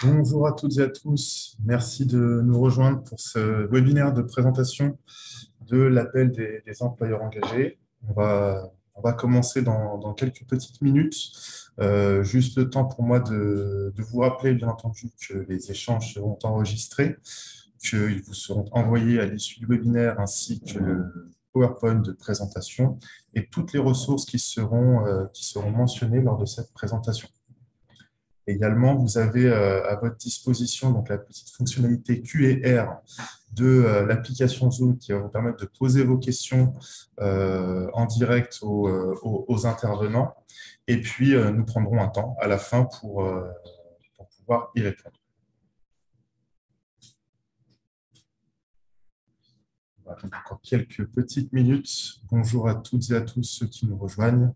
Bonjour à toutes et à tous. Merci de nous rejoindre pour ce webinaire de présentation de l'appel des employeurs engagés. On va commencer dans quelques petites minutes. Juste le temps pour moi de vous rappeler, bien entendu, que les échanges seront enregistrés, qu'ils vous seront envoyés à l'issue du webinaire, ainsi que le PowerPoint de présentation et toutes les ressources qui seront mentionnées lors de cette présentation. Également, vous avez à votre disposition donc, la petite fonctionnalité Q&R de l'application Zoom qui va vous permettre de poser vos questions en direct aux intervenants. Et puis, nous prendrons un temps à la fin pour pouvoir y répondre. On va attendre encore quelques petites minutes. Bonjour à toutes et à tous ceux qui nous rejoignent.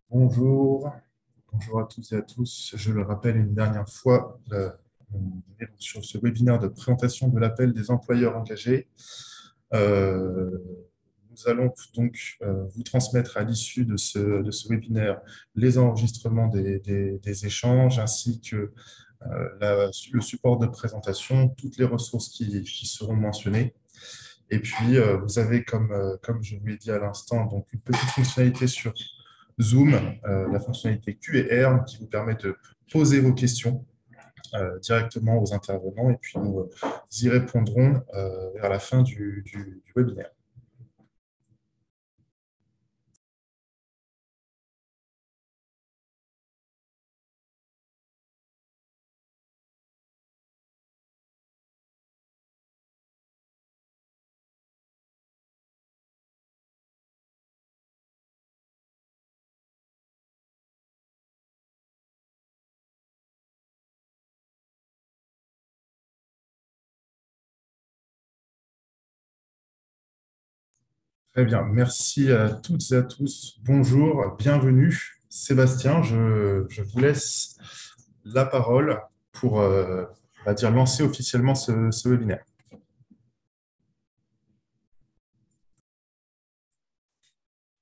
Bonjour. Bonjour à toutes et à tous. Je le rappelle une dernière fois, on est sur ce webinaire de présentation de l'appel des employeurs engagés. Nous allons donc vous transmettre à l'issue de ce webinaire les enregistrements des échanges ainsi que le support de présentation, toutes les ressources qui seront mentionnées. Et puis, vous avez, comme je vous l'ai dit à l'instant, donc une petite fonctionnalité sur Zoom, la fonctionnalité Q&R qui vous permet de poser vos questions directement aux intervenants et puis nous y répondrons vers la fin du webinaire. Très bien, merci à toutes et à tous. Bonjour, bienvenue. Sébastien, je vous laisse la parole pour on va dire, lancer officiellement ce webinaire.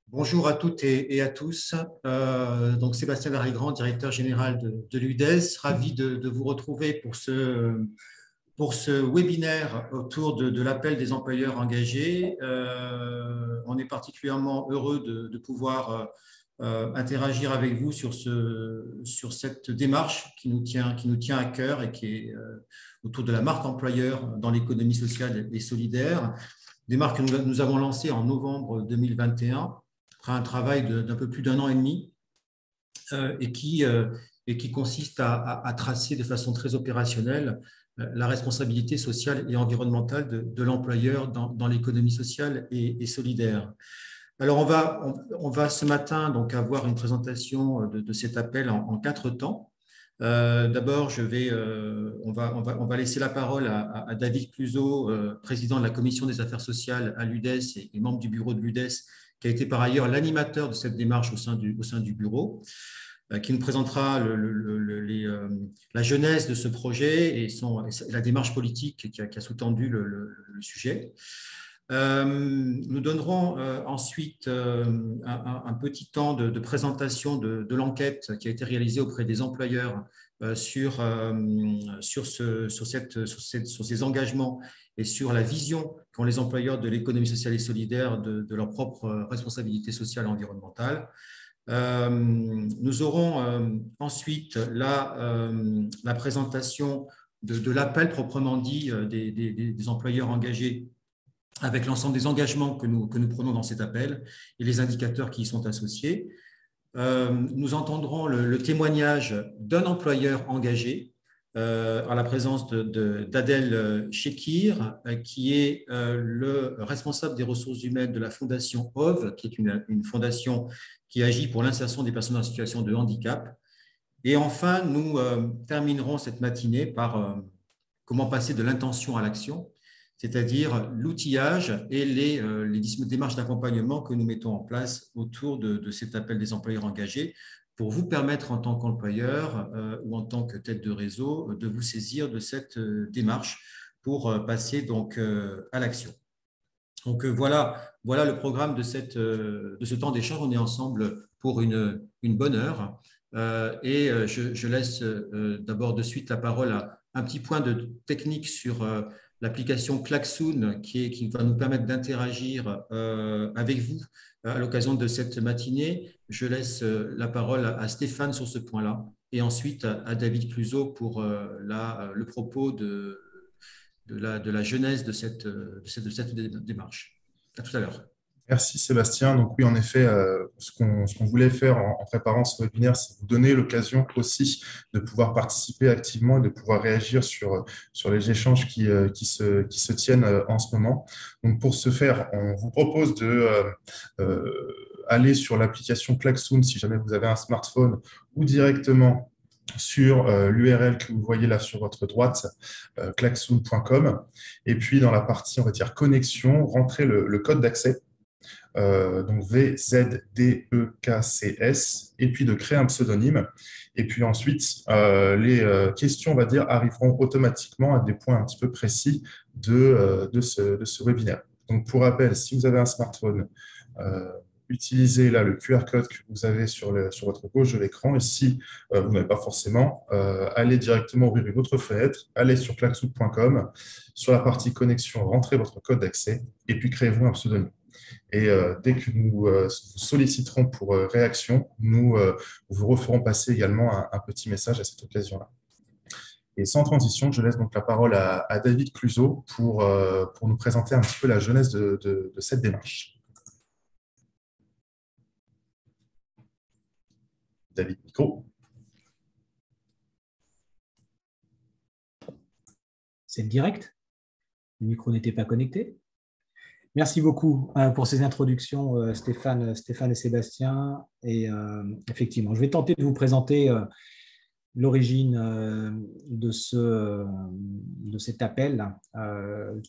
Bonjour à toutes et à tous. Donc Sébastien Larigrand, directeur général de l'UDES, ravi de vous retrouver pour ce webinaire autour de l'appel des employeurs engagés. On est particulièrement heureux de pouvoir interagir avec vous sur cette démarche qui nous tient à cœur et qui est autour de la marque employeur dans l'économie sociale et solidaire. Démarche que nous avons lancée en novembre 2021 après un travail d'un peu plus d'un an et demi et qui consiste à tracer de façon très opérationnelle la responsabilité sociale et environnementale de l'employeur dans l'économie sociale et solidaire. Alors, on va ce matin donc avoir une présentation de cet appel en 4 temps. D'abord, on va laisser la parole à David Cluzot, président de la commission des affaires sociales à l'UDES et membre du bureau de l'UDES, qui a été par ailleurs l'animateur de cette démarche au sein du bureau, qui nous présentera la genèse de ce projet et la démarche politique qui a sous-tendu le sujet. Nous donnerons ensuite un petit temps de présentation de l'enquête qui a été réalisée auprès des employeurs sur ces engagements et sur la vision qu'ont les employeurs de l'économie sociale et solidaire de leur propre responsabilité sociale et environnementale. Nous aurons ensuite la présentation de l'appel proprement dit des employeurs engagés avec l'ensemble des engagements que nous prenons dans cet appel et les indicateurs qui y sont associés. Nous entendrons le témoignage d'un employeur engagé en la présence d'Adel Chekir, qui est le responsable des ressources humaines de la fondation OV, qui est une fondation qui agit pour l'insertion des personnes en situation de handicap. Et enfin, nous terminerons cette matinée par comment passer de l'intention à l'action, c'est-à-dire l'outillage et les démarches d'accompagnement que nous mettons en place autour de cet appel des employeurs engagés, pour vous permettre en tant qu'employeur ou en tant que tête de réseau de vous saisir de cette démarche pour passer donc à l'action. Donc voilà le programme de ce temps d'échange. On est ensemble pour une bonne heure. Je laisse d'abord de suite la parole à un petit point de technique sur l'application Klaxoon qui va nous permettre d'interagir avec vous à l'occasion de cette matinée. Je laisse la parole à Stéphane sur ce point-là et ensuite à David Cluzot pour le propos de la genèse de cette démarche. À tout à l'heure. Merci Sébastien. Donc oui, en effet, ce qu'on voulait faire en préparant ce webinaire, c'est vous donner l'occasion aussi de pouvoir participer activement et de pouvoir réagir sur les échanges qui se tiennent en ce moment. Donc pour ce faire, on vous propose de aller sur l'application Klaxoon si jamais vous avez un smartphone ou directement sur l'URL que vous voyez là sur votre droite, klaxoon.com. Et puis, dans la partie, on va dire, connexion, rentrez le code d'accès, donc VZDEKCS, et puis de créer un pseudonyme. Et puis ensuite, les questions, on va dire, arriveront automatiquement à des points un petit peu précis de ce webinaire. Donc, pour rappel, si vous avez un smartphone, utilisez là le QR code que vous avez sur votre gauche de l'écran. Et si vous n'avez pas forcément, allez directement ouvrir une autre fenêtre, allez sur klaxoon.com, sur la partie connexion, rentrez votre code d'accès et puis créez-vous un pseudonyme. Et dès que nous vous solliciterons pour réaction, nous vous referons passer également un petit message à cette occasion-là. Et sans transition, je laisse donc la parole à David Cluzot pour nous présenter un petit peu la genèse de cette démarche. David, micro. C'est le direct. Le micro n'était pas connecté. Merci beaucoup pour ces introductions, Stéphane et Sébastien. Et effectivement, je vais tenter de vous présenter l'origine de cet appel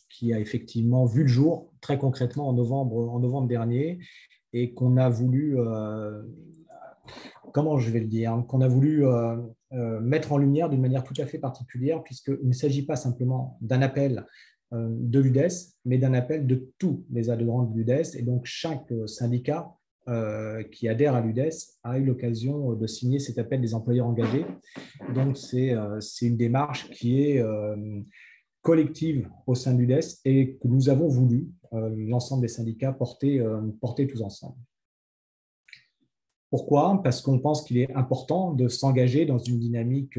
qui a effectivement vu le jour très concrètement en novembre dernier et qu'on a voulu, comment je vais le dire, qu'on a voulu mettre en lumière d'une manière tout à fait particulière, puisqu'il ne s'agit pas simplement d'un appel de l'UDES, mais d'un appel de tous les adhérents de l'UDES. Et donc, chaque syndicat qui adhère à l'UDES a eu l'occasion de signer cet appel des employeurs engagés. Donc, c'est une démarche qui est collective au sein de l'UDES et que nous avons voulu, l'ensemble des syndicats, porter tous ensemble. Pourquoi? Parce qu'on pense qu'il est important de s'engager dans une dynamique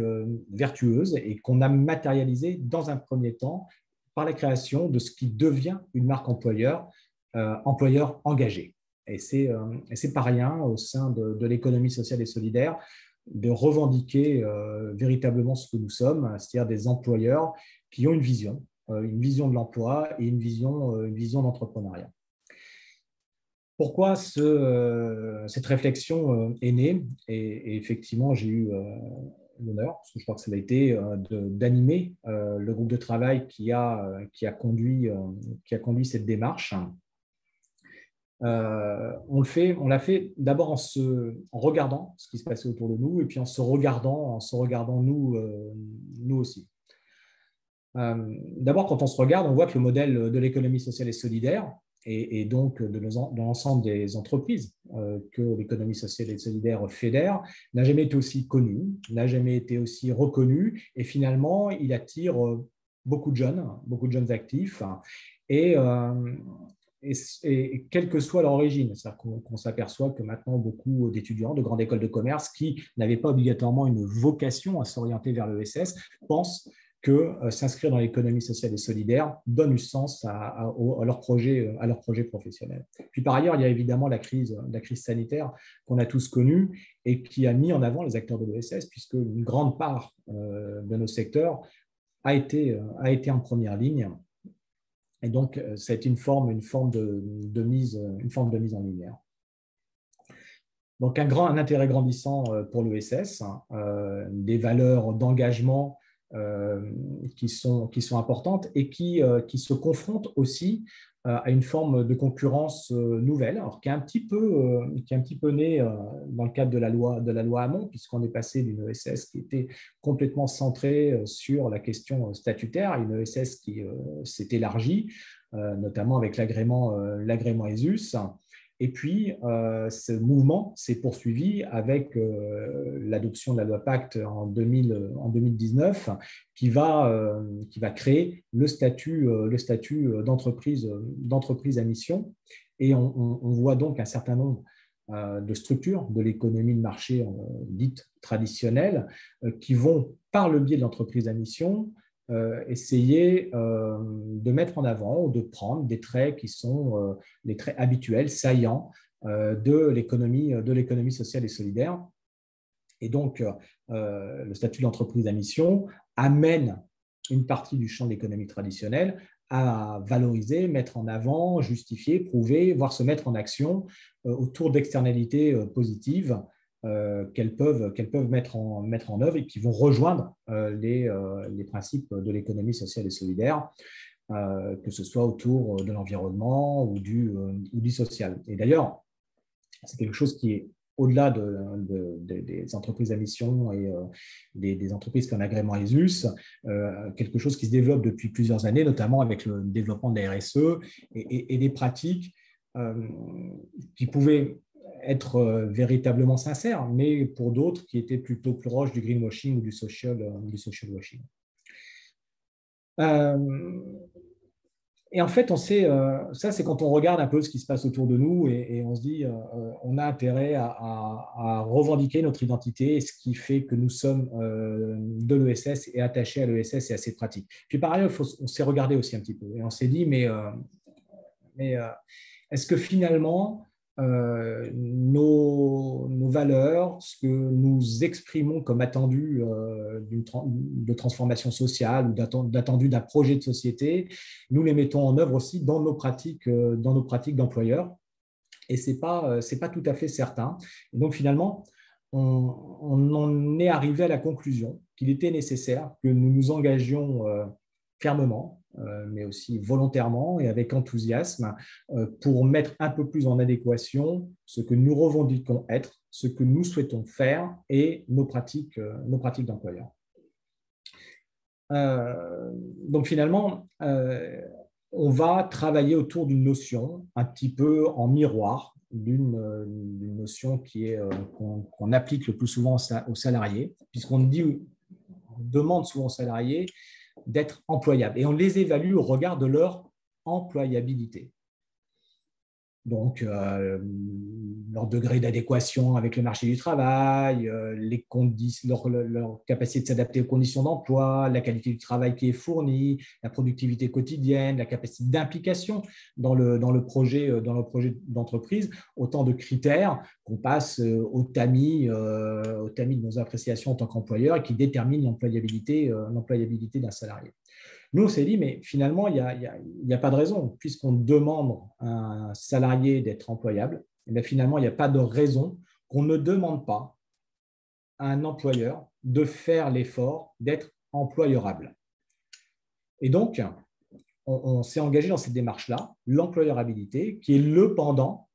vertueuse et qu'on a matérialisé dans un premier temps par la création de ce qui devient une marque employeur, employeur engagé. Et c'est pas rien au sein de l'économie sociale et solidaire de revendiquer véritablement ce que nous sommes, c'est-à-dire des employeurs qui ont une vision de l'emploi et une vision d'entrepreneuriat. Pourquoi cette réflexion est née? Et effectivement, j'ai eu l'honneur, parce que je crois que ça a été, d'animer le groupe de travail qui a conduit cette démarche. On l'a fait d'abord en regardant ce qui se passait autour de nous et puis en se regardant nous aussi. D'abord, quand on se regarde, on voit que le modèle de l'économie sociale et solidaire et donc de l'ensemble des entreprises que l'économie sociale et solidaire fédère n'a jamais été aussi connu, n'a jamais été aussi reconnu et finalement, il attire beaucoup de jeunes actifs et quelle que soit leur origine. C'est-à-dire qu'on s'aperçoit que maintenant, beaucoup d'étudiants de grandes écoles de commerce qui n'avaient pas obligatoirement une vocation à s'orienter vers l'ESS pensent que s'inscrire dans l'économie sociale et solidaire donne du sens à leur projet professionnel. Puis par ailleurs, il y a évidemment la crise sanitaire qu'on a tous connue et qui a mis en avant les acteurs de l'ESS, puisque une grande part de nos secteurs a été en première ligne. Et donc, ça a été une forme de mise en lumière. Donc, un intérêt grandissant pour l'ESS, des valeurs d'engagement qui sont importantes et qui se confrontent aussi à une forme de concurrence nouvelle, alors qui est un petit peu née dans le cadre de la loi Hamon, puisqu'on est passé d'une ESS qui était complètement centrée sur la question statutaire à une ESS qui s'est élargie, notamment avec l'agrément ESUS. Et puis, ce mouvement s'est poursuivi avec l'adoption de la loi Pacte en 2019, qui va créer le statut d'entreprise à mission. Et on voit donc un certain nombre de structures de l'économie de marché dite traditionnelle qui vont, par le biais de l'entreprise à mission, essayer de mettre en avant ou de prendre des traits qui sont les traits habituels, saillants de l'économie sociale et solidaire. Et donc, le statut d'entreprise à mission amène une partie du champ de l'économie traditionnelle à valoriser, mettre en avant, justifier, prouver, voire se mettre en action autour d'externalités positives qu'elles peuvent mettre en œuvre et qui vont rejoindre les principes de l'économie sociale et solidaire, que ce soit autour de l'environnement ou du social. Et d'ailleurs, c'est quelque chose qui est au-delà des entreprises à mission et des entreprises qui ont un agrément ESUS, quelque chose qui se développe depuis plusieurs années, notamment avec le développement de la RSE et des pratiques qui pouvaient être véritablement sincères, mais pour d'autres qui étaient plutôt plus proches du greenwashing ou du social washing. Et en fait, ça c'est quand on regarde un peu ce qui se passe autour de nous et on se dit on a intérêt à revendiquer notre identité, ce qui fait que nous sommes de l'ESS et attachés à l'ESS et à ses pratiques. Puis par ailleurs, on s'est regardé aussi un petit peu et on s'est dit mais est-ce que finalement nos valeurs, ce que nous exprimons comme attendu de transformation sociale ou d'attendu d'un projet de société, nous les mettons en œuvre aussi dans nos pratiques d'employeurs. Et ce n'est pas tout à fait certain. Et donc finalement, on en est arrivé à la conclusion qu'il était nécessaire que nous nous engagions fermement, mais aussi volontairement et avec enthousiasme pour mettre un peu plus en adéquation ce que nous revendiquons être, ce que nous souhaitons faire et nos pratiques d'employeurs. Donc finalement, on va travailler autour d'une notion un petit peu en miroir d'une notion qu'on applique le plus souvent aux salariés, puisqu'on demande souvent aux salariés d'être employables. Et on les évalue au regard de leur employabilité. Donc, leur degré d'adéquation avec le marché du travail, leur capacité de s'adapter aux conditions d'emploi, la qualité du travail qui est fourni, la productivité quotidienne, la capacité d'implication dans le projet d'entreprise, autant de critères qu'on passe au tamis de nos appréciations en tant qu'employeur et qui déterminent l'employabilité d'un salarié. Nous, on s'est dit, mais finalement, il n'y a pas de raison. Puisqu'on demande à un salarié d'être employable, et bien finalement, il n'y a pas de raison qu'on ne demande pas à un employeur de faire l'effort d'être employeurable. Et donc, on s'est engagé dans cette démarche-là, l'employeurabilité, qui est le pendant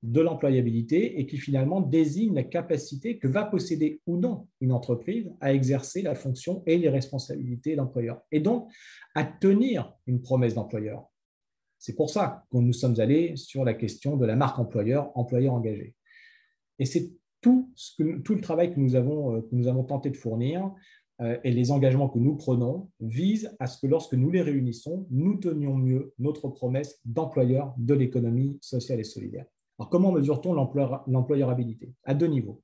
de l'employabilité et qui finalement désigne la capacité que va posséder ou non une entreprise à exercer la fonction et les responsabilités d'employeur et donc à tenir une promesse d'employeur. C'est pour ça que nous sommes allés sur la question de la marque employeur engagé. Et c'est tout le travail que nous avons tenté de fournir et les engagements que nous prenons visent à ce que lorsque nous les réunissons, nous tenions mieux notre promesse d'employeur de l'économie sociale et solidaire. Alors, comment mesure-t-on l'employeurabilité? À deux niveaux.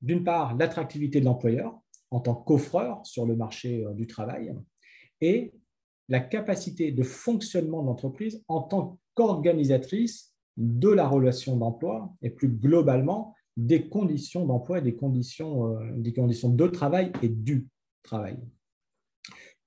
D'une part, l'attractivité de l'employeur en tant qu'offreur sur le marché du travail et la capacité de fonctionnement de l'entreprise en tant qu'organisatrice de la relation d'emploi et plus globalement des conditions d'emploi et des conditions de travail et du travail.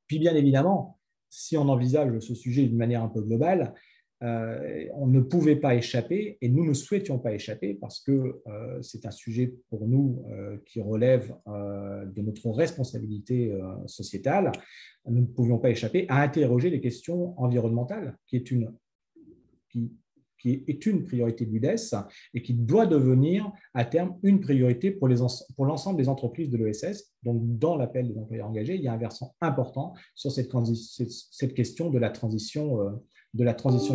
Puis bien évidemment, si on envisage ce sujet d'une manière un peu globale, on ne pouvait pas échapper, et nous ne souhaitions pas échapper parce que c'est un sujet pour nous qui relève de notre responsabilité sociétale. Nous ne pouvions pas échapper à interroger les questions environnementales, qui est une priorité de l'UDES et qui doit devenir à terme une priorité pour l'ensemble des entreprises de l'ESS. Donc, dans l'appel des employeurs engagés, il y a un versant important sur cette question de la transition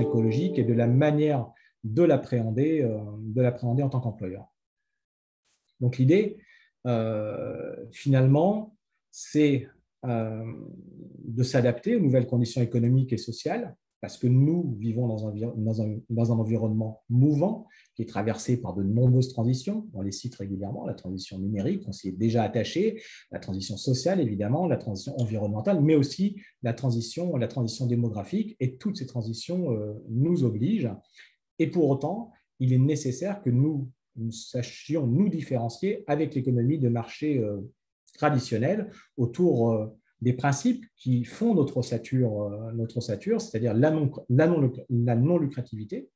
écologique et de la manière de l'appréhender en tant qu'employeur. Donc, l'idée, finalement, c'est de s'adapter aux nouvelles conditions économiques et sociales, parce que nous vivons dans un environnement mouvant qui est traversé par de nombreuses transitions. On les cite régulièrement, la transition numérique, on s'y est déjà attaché, la transition sociale, évidemment, la transition environnementale, mais aussi la transition démographique. Et toutes ces transitions nous obligent. Et pour autant, il est nécessaire que nous sachions nous différencier avec l'économie de marché traditionnelle autour des principes qui font notre ossature, c'est-à-dire la non-lucrativité,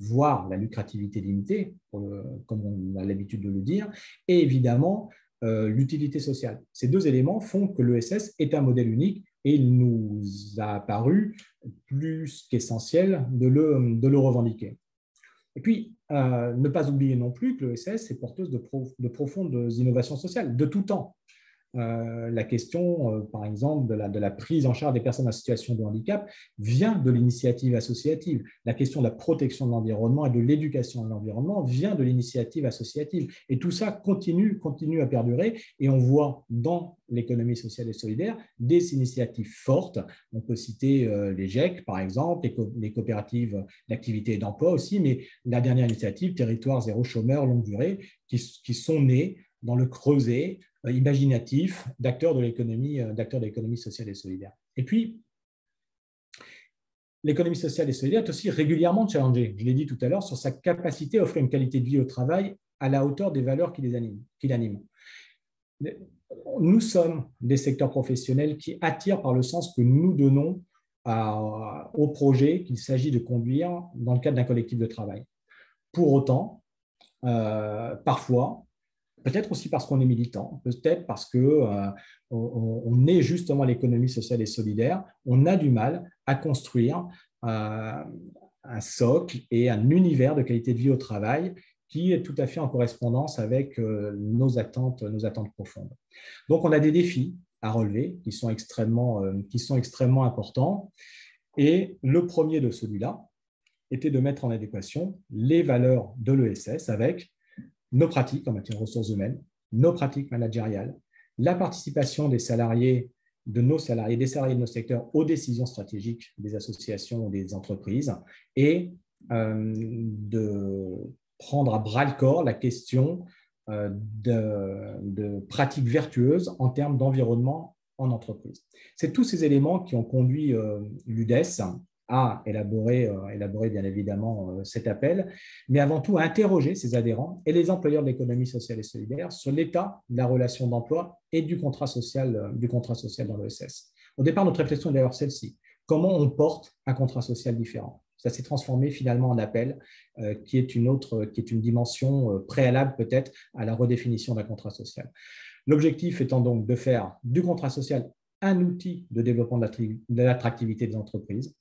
voire la lucrativité limitée, comme on a l'habitude de le dire, et évidemment l'utilité sociale. Ces deux éléments font que l'ESS est un modèle unique et il nous a paru plus qu'essentiel de le revendiquer. Et puis, ne pas oublier non plus que l'ESS est porteuse de profondes innovations sociales, de tout temps. La question, par exemple, de la prise en charge des personnes en situation de handicap vient de l'initiative associative. La question de la protection de l'environnement et de l'éducation à l'environnement vient de l'initiative associative. Et tout ça continue à perdurer. Et on voit dans l'économie sociale et solidaire des initiatives fortes. On peut citer les GEC, par exemple, les coopératives d'activité et d'emploi aussi, mais la dernière initiative, Territoire zéro chômeur longue durée, qui sont nées dans le creuset imaginatif d'acteurs de l'économie sociale et solidaire. Et puis, l'économie sociale et solidaire est aussi régulièrement challengée, je l'ai dit tout à l'heure, sur sa capacité à offrir une qualité de vie au travail à la hauteur des valeurs qui l'animent. Nous sommes des secteurs professionnels qui attirent par le sens que nous donnons au projet qu'il s'agit de conduire dans le cadre d'un collectif de travail. Pour autant, parfois, peut-être aussi parce qu'on est militant, peut-être parce qu'on est justement l'économie sociale et solidaire, on a du mal à construire un socle et un univers de qualité de vie au travail qui est tout à fait en correspondance avec nos attentes profondes. Donc, on a des défis à relever qui sont extrêmement importants. Et le premier de celui-là était de mettre en adéquation les valeurs de l'ESS avec nos pratiques en matière de ressources humaines, nos pratiques managériales, la participation des salariés de nos secteurs aux décisions stratégiques des associations ou des entreprises et de prendre à bras-le-corps la question de pratiques vertueuses en termes d'environnement en entreprise. C'est tous ces éléments qui ont conduit l'UDES à élaborer bien évidemment cet appel, mais avant tout à interroger ses adhérents et les employeurs de l'économie sociale et solidaire sur l'état de la relation d'emploi et du contrat social dans l'ESS. Au départ, notre réflexion est d'ailleurs celle-ci. Comment on porte un contrat social différent? Ça s'est transformé finalement en appel, qui est une dimension préalable peut-être à la redéfinition d'un contrat social. L'objectif étant donc de faire du contrat social un outil de développement de l'attractivité des entreprises,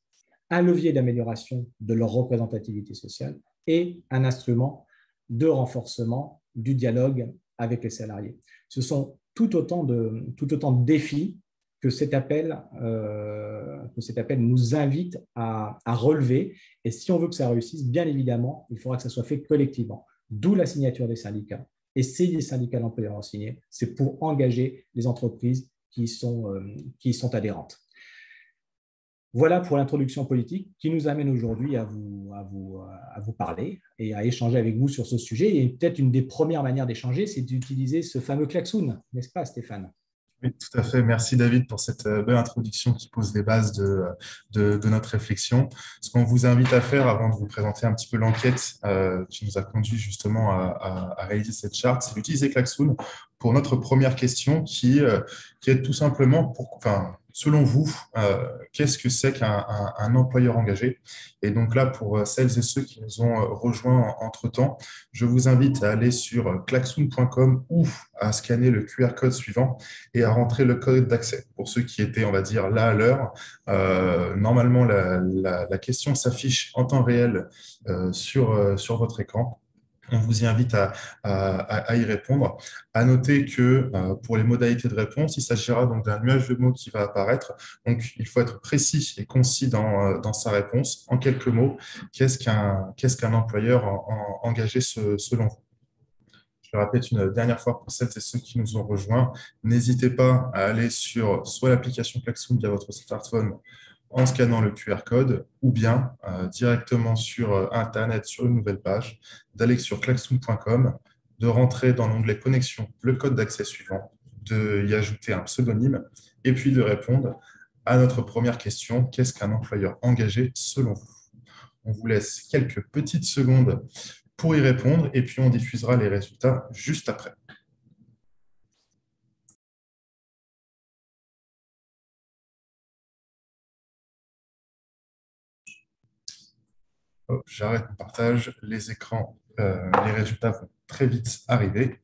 un levier d'amélioration de leur représentativité sociale et un instrument de renforcement du dialogue avec les salariés. Ce sont tout autant de défis que cet appel nous invite à relever. Et si on veut que ça réussisse, bien évidemment, il faudra que ça soit fait collectivement. D'où la signature des syndicats. Et si les syndicats d'employeurs ont signé, c'est pour engager les entreprises qui y sont adhérentes. Voilà pour l'introduction politique qui nous amène aujourd'hui à vous parler et à échanger avec vous sur ce sujet. Et peut-être une des premières manières d'échanger, c'est d'utiliser ce fameux klaxon, n'est-ce pas, Stéphane? Oui, tout à fait. Merci David pour cette belle introduction qui pose les bases de notre réflexion. Ce qu'on vous invite à faire avant de vous présenter un petit peu l'enquête qui nous a conduit justement à réaliser cette charte, c'est d'utiliser klaxon pour notre première question qui est tout simplement Selon vous, qu'est-ce que c'est qu'un employeur engagé? Et donc là, pour celles et ceux qui nous ont rejoints entre-temps, je vous invite à aller sur klaxoon.com ou à scanner le QR code suivant et à rentrer le code d'accès. Pour ceux qui étaient, on va dire, là à l'heure, normalement, la question s'affiche en temps réel sur votre écran. On vous y invite à y répondre. À noter que pour les modalités de réponse, il s'agira donc d'un nuage de mots qui va apparaître. Donc, il faut être précis et concis dans sa réponse. En quelques mots, qu'est-ce qu'un employeur engagé selon vous? Je le répète une dernière fois pour celles et ceux qui nous ont rejoints. N'hésitez pas à aller sur soit l'application Klaxoon via votre smartphone en scannant le QR code ou bien directement sur Internet, sur une nouvelle page, d'aller sur klaxoon.com, de rentrer dans l'onglet Connexion le code d'accès suivant, de y ajouter un pseudonyme et puis de répondre à notre première question, qu'est-ce qu'un employeur engagé selon vous? On vous laisse quelques petites secondes pour y répondre et puis on diffusera les résultats juste après. J'arrête mon partage, les écrans, les résultats vont très vite arriver.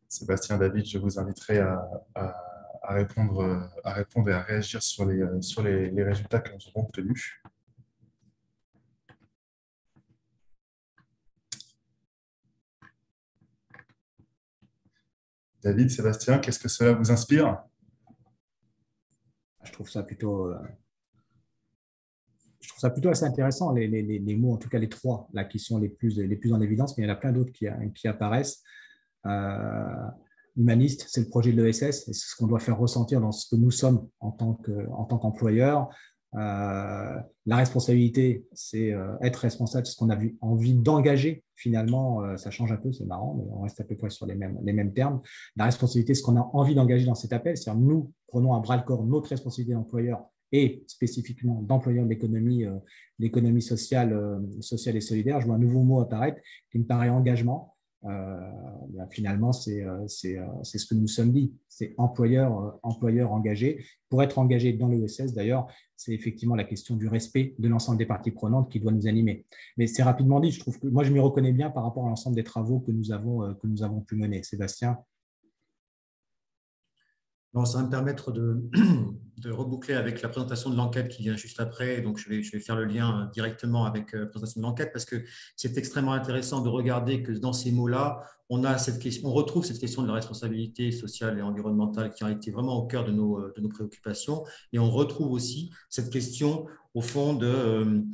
Sébastien, David, je vous inviterai à répondre et à réagir sur les résultats que nous aurons obtenus. David, Sébastien, qu'est-ce que cela vous inspire? Je trouve ça plutôt assez intéressant, les mots, en tout cas les trois là, qui sont les plus en évidence, mais il y en a plein d'autres qui apparaissent. Humaniste, c'est le projet de l'ESS, et c'est ce qu'on doit faire ressentir dans ce que nous sommes en tant qu'employeurs. La responsabilité, c'est être responsable, c'est ce qu'on a envie d'engager. Finalement, ça change un peu, c'est marrant, mais on reste à peu près sur les mêmes termes. La responsabilité, c'est ce qu'on a envie d'engager dans cet appel, c'est-à-dire nous prenons à bras le corps notre responsabilité d'employeur et spécifiquement d'employeur de l'économie sociale et solidaire. Je vois un nouveau mot apparaître qui me paraît engagement. Finalement, c'est ce que nous sommes dit, c'est employeur engagé. Pour être engagé dans l'ESS, d'ailleurs, c'est effectivement la question du respect de l'ensemble des parties prenantes qui doit nous animer. Mais c'est rapidement dit, je trouve que moi, je m'y reconnais bien par rapport à l'ensemble des travaux que nous avons pu mener. Sébastien? Bon, ça va me permettre de reboucler avec la présentation de l'enquête qui vient juste après. Donc, je vais faire le lien directement avec la présentation de l'enquête parce que c'est extrêmement intéressant de regarder que dans ces mots-là, on retrouve cette question de la responsabilité sociale et environnementale qui a été vraiment au cœur de nos préoccupations. Et on retrouve aussi cette question, au fond, d'une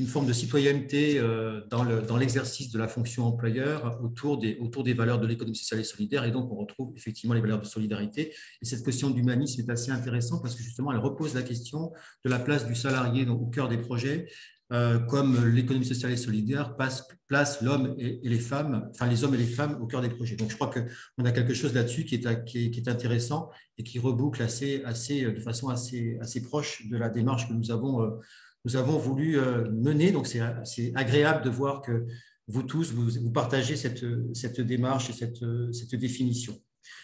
forme de citoyenneté dans l'exercice de la fonction employeur autour des valeurs de l'économie sociale et solidaire. Et donc, on retrouve effectivement les valeurs de solidarité. Et cette question d'humanisme est assez intéressante parce que justement, elle repose la question de la place du salarié au cœur des projets. Comme l'économie sociale et solidaire place l'homme et les femmes, enfin les hommes et les femmes au cœur des projets. Donc, je crois qu'on a quelque chose là-dessus qui est intéressant et qui reboucle de façon assez proche de la démarche que nous avons voulu mener. Donc, c'est agréable de voir que vous tous, vous partagez cette démarche et cette définition.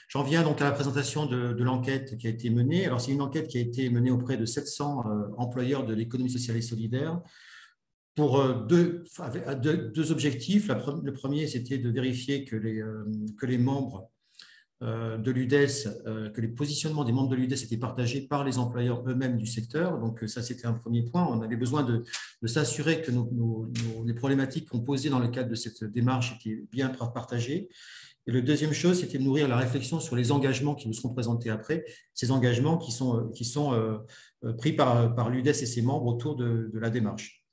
J'en viens donc à la présentation de l'enquête qui a été menée. Alors, c'est une enquête qui a été menée auprès de 700 employeurs de l'économie sociale et solidaire pour deux objectifs. Le premier, c'était de vérifier que les membres de l'UDES, que les positionnements des membres de l'UDES étaient partagés par les employeurs eux-mêmes du secteur. Donc, ça, c'était un premier point. On avait besoin de s'assurer que les problématiques qu'on posait dans le cadre de cette démarche étaient bien partagées. Et la deuxième chose, c'était de nourrir la réflexion sur les engagements qui nous seront présentés après, ces engagements qui sont pris par l'UDES et ses membres autour de la démarche.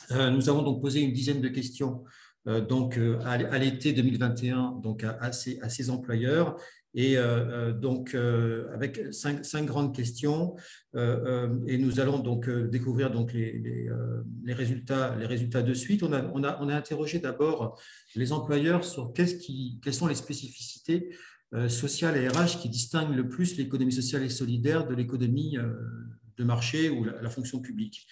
Nous avons donc posé une dizaine de questions à l'été 2021 donc à ces employeurs et avec cinq grandes questions et nous allons donc découvrir donc les résultats de suite. On a interrogé d'abord les employeurs sur quelles sont les spécificités sociales et RH qui distinguent le plus l'économie sociale et solidaire de l'économie de marché ou la fonction publique.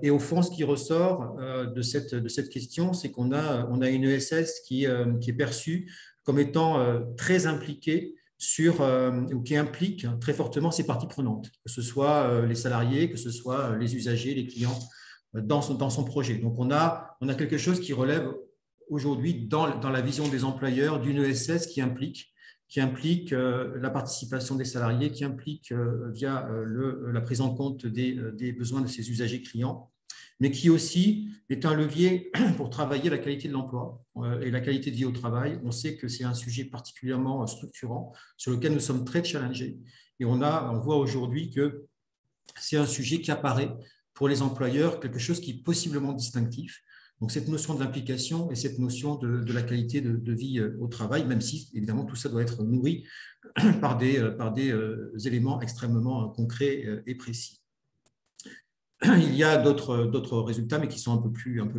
Et au fond, ce qui ressort de cette question, c'est qu'on a une ESS qui est perçue comme étant très impliquée ou qui implique très fortement ces parties prenantes, que ce soit les salariés, que ce soit les usagers, les clients, dans son projet. Donc, on a quelque chose qui relève aujourd'hui dans la vision des employeurs d'une ESS qui implique la participation des salariés, qui implique via la prise en compte des besoins de ces usagers clients, mais qui aussi est un levier pour travailler la qualité de l'emploi et la qualité de vie au travail. On sait que c'est un sujet particulièrement structurant sur lequel nous sommes très challengés. Et on voit aujourd'hui que c'est un sujet qui apparaît pour les employeurs, quelque chose qui est possiblement distinctif. Donc, cette notion de l'implication et cette notion de la qualité de vie au travail, même si, évidemment, tout ça doit être nourri par des éléments extrêmement concrets et précis. Il y a d'autres résultats, mais qui sont un peu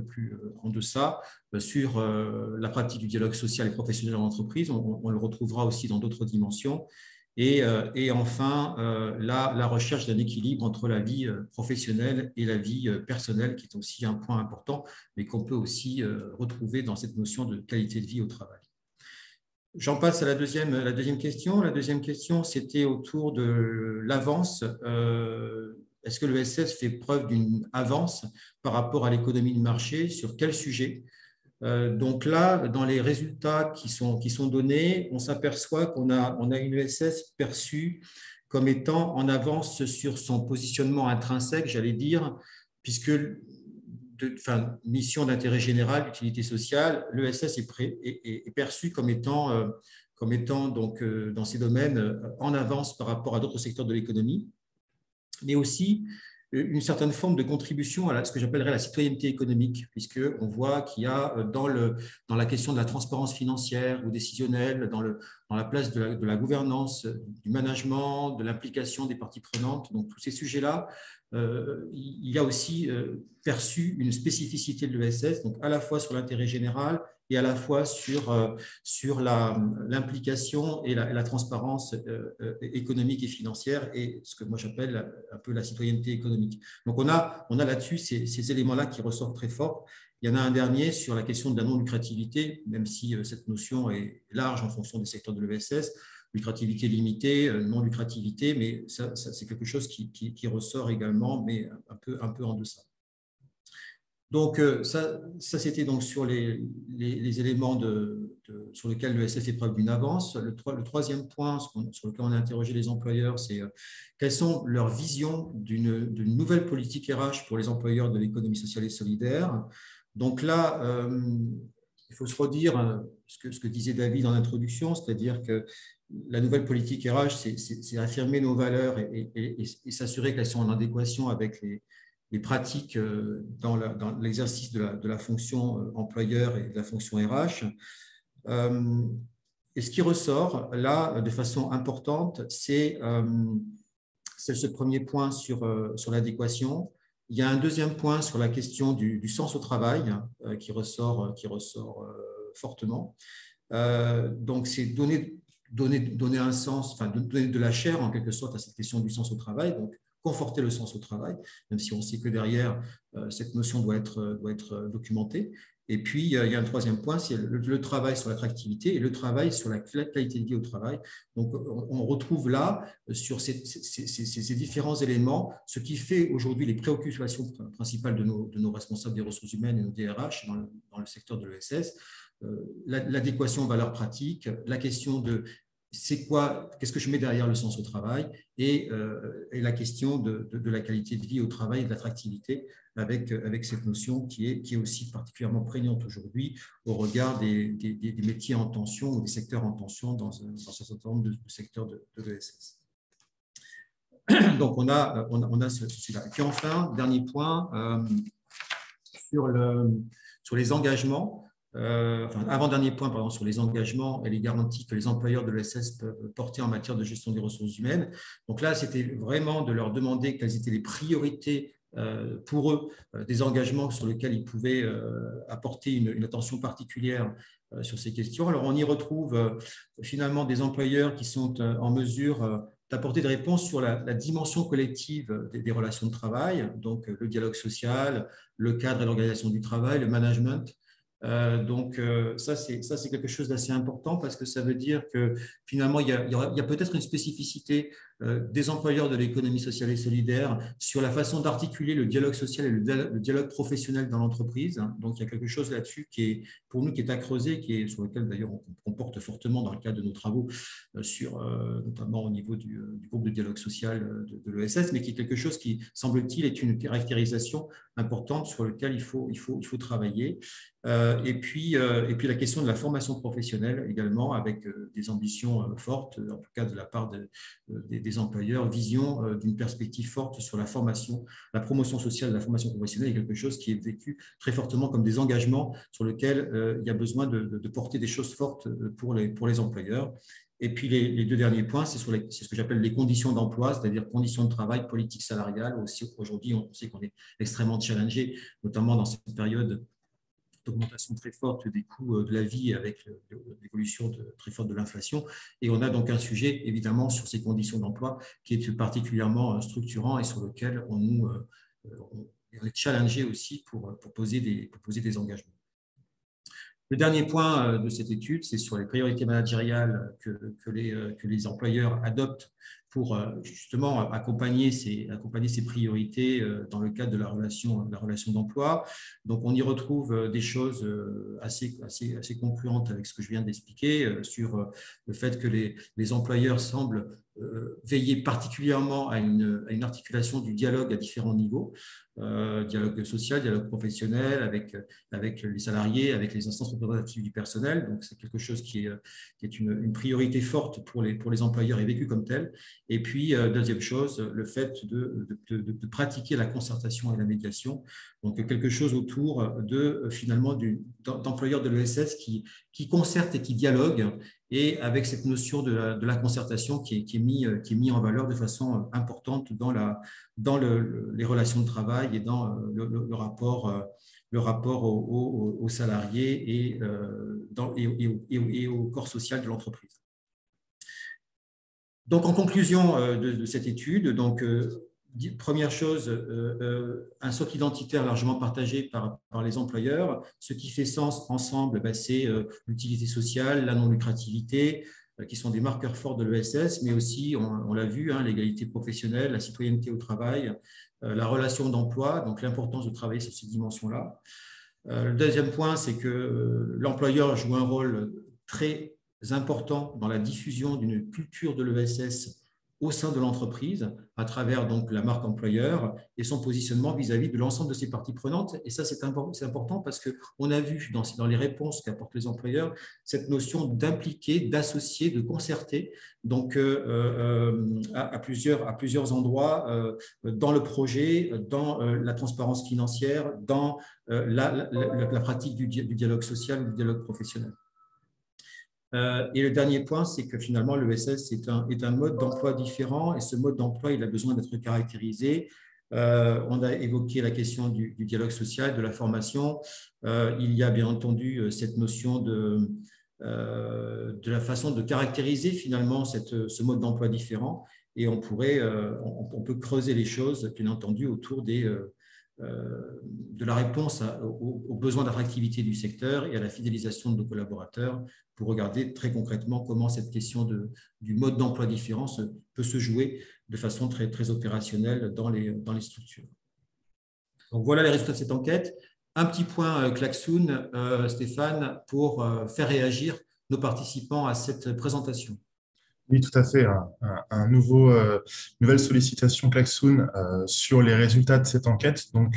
plus en deçà, sur la pratique du dialogue social et professionnel en entreprise. On le retrouvera aussi dans d'autres dimensions. Et enfin, la recherche d'un équilibre entre la vie professionnelle et la vie personnelle, qui est aussi un point important, mais qu'on peut aussi retrouver dans cette notion de qualité de vie au travail. J'en passe à la deuxième question. La deuxième question, c'était autour de l'avance. Est-ce que l'ESS fait preuve d'une avance par rapport à l'économie de marché? Sur quel sujet? Donc là, dans les résultats qui sont donnés, on s'aperçoit qu'on a une ESS perçue comme étant en avance sur son positionnement intrinsèque, j'allais dire, puisque mission d'intérêt général, d'utilité sociale, l'ESS est perçue comme étant donc, dans ces domaines en avance par rapport à d'autres secteurs de l'économie, mais aussi une certaine forme de contribution à ce que j'appellerais la citoyenneté économique, puisqu'on voit qu'il y a dans la question de la transparence financière ou décisionnelle, dans la place de la gouvernance, du management, de l'implication des parties prenantes, donc tous ces sujets-là, il y a aussi perçu une spécificité de l'ESS, donc à la fois sur l'intérêt général et à la fois sur l'implication et la transparence économique et financière et ce que moi j'appelle un peu la citoyenneté économique. Donc on a là-dessus ces éléments-là qui ressortent très fort. Il y en a un dernier sur la question de la non-lucrativité, même si cette notion est large en fonction des secteurs de l'ESS, lucrativité limitée, non-lucrativité, mais ça c'est quelque chose qui ressort également, mais un peu en deçà. Donc, ça c'était donc sur les éléments sur lesquels l'ESS fait preuve d'une avance. Le troisième point sur lequel on a interrogé les employeurs, c'est quelles sont leurs visions d'une nouvelle politique RH pour les employeurs de l'économie sociale et solidaire. Donc là, il faut se redire ce que disait David en introduction, c'est-à-dire que la nouvelle politique RH, c'est affirmer nos valeurs et s'assurer qu'elles sont en adéquation avec les pratiques dans l'exercice de la fonction employeur et de la fonction RH. Et ce qui ressort là de façon importante, c'est ce premier point sur l'adéquation. Il y a un deuxième point sur la question du sens au travail qui ressort fortement. Donc, c'est donner un sens, enfin donner de la chair en quelque sorte à cette question du sens au travail. Donc, conforter le sens au travail, même si on sait que derrière, cette notion doit être documentée. Et puis, il y a un troisième point, c'est le travail sur l'attractivité et le travail sur la qualité de vie au travail. Donc, on retrouve là, sur ces différents éléments, ce qui fait aujourd'hui les préoccupations principales de nos responsables des ressources humaines et nos DRH dans le secteur de l'ESS, l'adéquation aux valeurs pratiques, la question de qu'est-ce que je mets derrière le sens au travail et la question de la qualité de vie au travail et de l'attractivité avec cette notion qui est aussi particulièrement prégnante aujourd'hui au regard des métiers en tension ou des secteurs en tension dans un certain nombre de secteurs de l'ESS. Donc, on a celui-là. Et puis enfin, dernier point, sur les engagements. Avant-dernier point, pardon, sur les engagements et les garanties que les employeurs de l'ESS peuvent porter en matière de gestion des ressources humaines. Donc là, c'était vraiment de leur demander quelles étaient les priorités pour eux, des engagements sur lesquels ils pouvaient apporter une attention particulière sur ces questions. Alors, on y retrouve finalement des employeurs qui sont en mesure d'apporter des réponses sur la dimension collective des relations de travail, donc le dialogue social, le cadre et l'organisation du travail, le management, Ça, c'est quelque chose d'assez important parce que ça veut dire que finalement, il y a peut-être une spécificité des employeurs de l'économie sociale et solidaire sur la façon d'articuler le dialogue social et le dialogue professionnel dans l'entreprise. Donc, il y a quelque chose là-dessus qui est, pour nous, qui est à creuser, sur lequel d'ailleurs on porte fortement dans le cadre de nos travaux, notamment au niveau du groupe de dialogue social de l'ESS, mais qui est quelque chose qui, semble-t-il, est une caractérisation importante sur laquelle il faut travailler. Et puis la question de la formation professionnelle également, avec des ambitions fortes, en tout cas de la part des employeurs, vision d'une perspective forte sur la formation, la promotion sociale de la formation professionnelle est quelque chose qui est vécu très fortement comme des engagements sur lesquels il y a besoin de porter des choses fortes pour les employeurs. Et puis les deux derniers points, c'est ce que j'appelle les conditions d'emploi, c'est-à-dire conditions de travail, politique salariale. Aussi, aujourd'hui, on sait qu'on est extrêmement challengé, notamment dans cette période d'augmentation très forte des coûts de la vie avec l'évolution très forte de l'inflation. Et on a donc un sujet, évidemment, sur ces conditions d'emploi qui est particulièrement structurant et sur lequel on est challengé aussi pour poser des engagements. Le dernier point de cette étude, c'est sur les priorités managériales que les employeurs adoptent pour justement accompagner ces priorités dans le cadre de la relation d'emploi. Donc, on y retrouve des choses assez concluantes avec ce que je viens d'expliquer sur le fait que les employeurs semblent veiller particulièrement à une articulation du dialogue à différents niveaux, dialogue social, dialogue professionnel avec les salariés, avec les instances représentatives du personnel. Donc, c'est quelque chose qui est une priorité forte pour les employeurs et vécu comme tel. Et puis, deuxième chose, le fait de pratiquer la concertation et la médiation. Donc, quelque chose autour finalement d'employeurs de l'ESS qui concertent et qui dialoguent, et avec cette notion de la concertation qui est mis en valeur de façon importante dans les relations de travail et dans le rapport aux salariés et au corps social de l'entreprise. Donc, en conclusion de cette étude, première chose, un socle identitaire largement partagé par les employeurs. Ce qui fait sens ensemble, c'est l'utilité sociale, la non-lucrativité, qui sont des marqueurs forts de l'ESS, mais aussi, on l'a vu, l'égalité professionnelle, la citoyenneté au travail, la relation d'emploi, donc l'importance de travailler sur ces dimensions-là. Le deuxième point, c'est que l'employeur joue un rôle très important dans la diffusion d'une culture de l'ESS au sein de l'entreprise, à travers donc la marque employeur et son positionnement vis-à-vis de l'ensemble de ses parties prenantes. Et ça, c'est important parce qu'on a vu dans les réponses qu'apportent les employeurs cette notion d'impliquer, d'associer, de concerter, donc à plusieurs endroits dans le projet, dans la transparence financière, dans la pratique du dialogue social ou du dialogue professionnel. Et le dernier point, c'est que finalement, l'ESS est un mode d'emploi différent, et ce mode d'emploi, il a besoin d'être caractérisé. On a évoqué la question du dialogue social, de la formation. Il y a bien entendu cette notion de la façon de caractériser finalement ce mode d'emploi différent, et on peut creuser les choses, bien entendu, autour de la réponse aux besoins d'attractivité du secteur et à la fidélisation de nos collaborateurs, pour regarder très concrètement comment cette question du mode d'emploi différent peut se jouer de façon très, très opérationnelle dans les structures. Donc, voilà les résultats de cette enquête. Un petit point klaxoon, Stéphane, pour faire réagir nos participants à cette présentation. Oui, tout à fait. Nouvelle sollicitation klaxoon sur les résultats de cette enquête. Donc,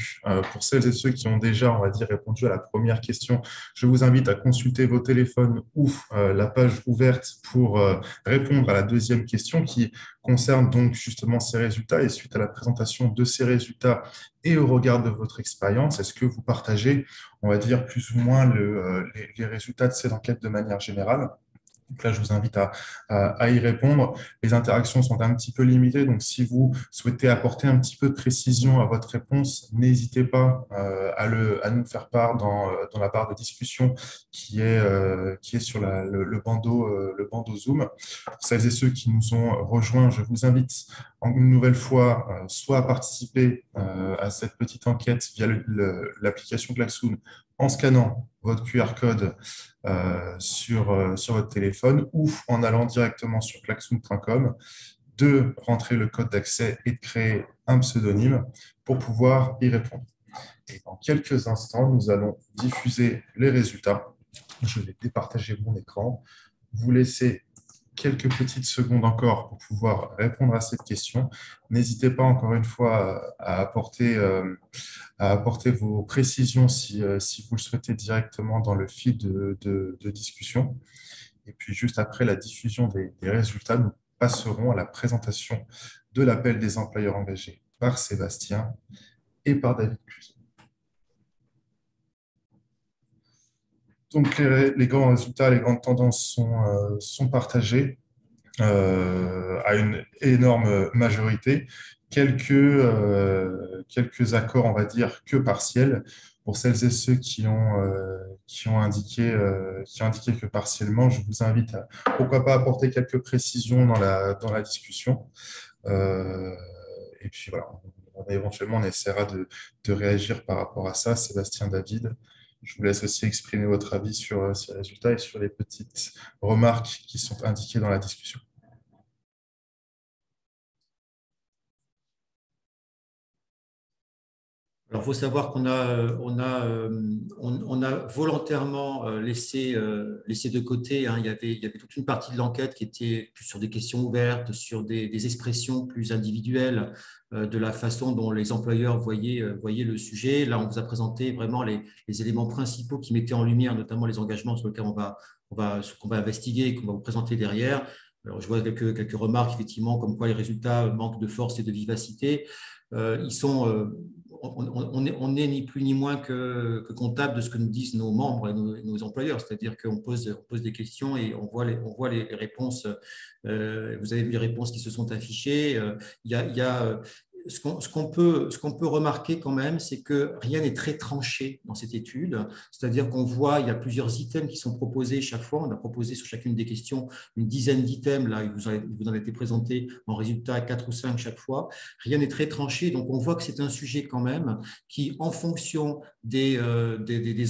pour celles et ceux qui ont déjà, on va dire, répondu à la première question, je vous invite à consulter vos téléphones ou la page ouverte pour répondre à la deuxième question qui concerne donc justement ces résultats. Et suite à la présentation de ces résultats et au regard de votre expérience, est-ce que vous partagez, on va dire, plus ou moins les résultats de cette enquête de manière générale? Donc là, je vous invite à y répondre. Les interactions sont un petit peu limitées, donc si vous souhaitez apporter un petit peu de précision à votre réponse, n'hésitez pas à nous faire part dans la barre de discussion qui est sur le bandeau Zoom. Pour celles et ceux qui nous ont rejoints, je vous invite une nouvelle fois soit à participer à cette petite enquête via l'application klaxoon en scannant votre QR code sur votre téléphone ou en allant directement sur klaxoon.com, de rentrer le code d'accès et de créer un pseudonyme pour pouvoir y répondre. Et dans quelques instants, nous allons diffuser les résultats. Je vais départager mon écran, vous laisser quelques petites secondes encore pour pouvoir répondre à cette question. N'hésitez pas encore une fois à apporter vos précisions si vous le souhaitez directement dans le fil de discussion. Et puis juste après la diffusion des résultats, nous passerons à la présentation de l'appel des employeurs engagés par Sébastien et par David Cluzet. Donc, les grands résultats, les grandes tendances sont partagées à une énorme majorité. Quelques accords, on va dire, que partiels. Pour celles et ceux qui ont indiqué que partiellement, je vous invite à, pourquoi pas, apporter quelques précisions dans la discussion. Et puis voilà, éventuellement, on essaiera de réagir par rapport à ça. Sébastien, David, je vous laisse aussi exprimer votre avis sur ces résultats et sur les petites remarques qui sont indiquées dans la discussion. Alors, il faut savoir qu'on a volontairement laissé de côté, hein, il y avait toute une partie de l'enquête qui était plus sur des questions ouvertes, sur des expressions plus individuelles de la façon dont les employeurs voyaient le sujet. Là, on vous a présenté vraiment les éléments principaux qui mettaient en lumière, notamment les engagements sur lesquels qu'on va investiguer et qu'on va vous présenter derrière. Alors, je vois quelques remarques, effectivement, comme quoi les résultats manquent de force et de vivacité. On n'est ni plus ni moins que comptable de ce que nous disent nos membres et nos employeurs, c'est-à-dire qu'on pose des questions et on voit les réponses. Vous avez vu les réponses qui se sont affichées. Ce qu'on peut remarquer quand même, c'est que rien n'est très tranché dans cette étude, c'est-à-dire qu'on voit, il y a plusieurs items qui sont proposés chaque fois. On a proposé sur chacune des questions une dizaine d'items, là, il vous en a été présenté en résultat 4 ou 5 chaque fois. Rien n'est très tranché, donc on voit que c'est un sujet quand même qui, en fonction des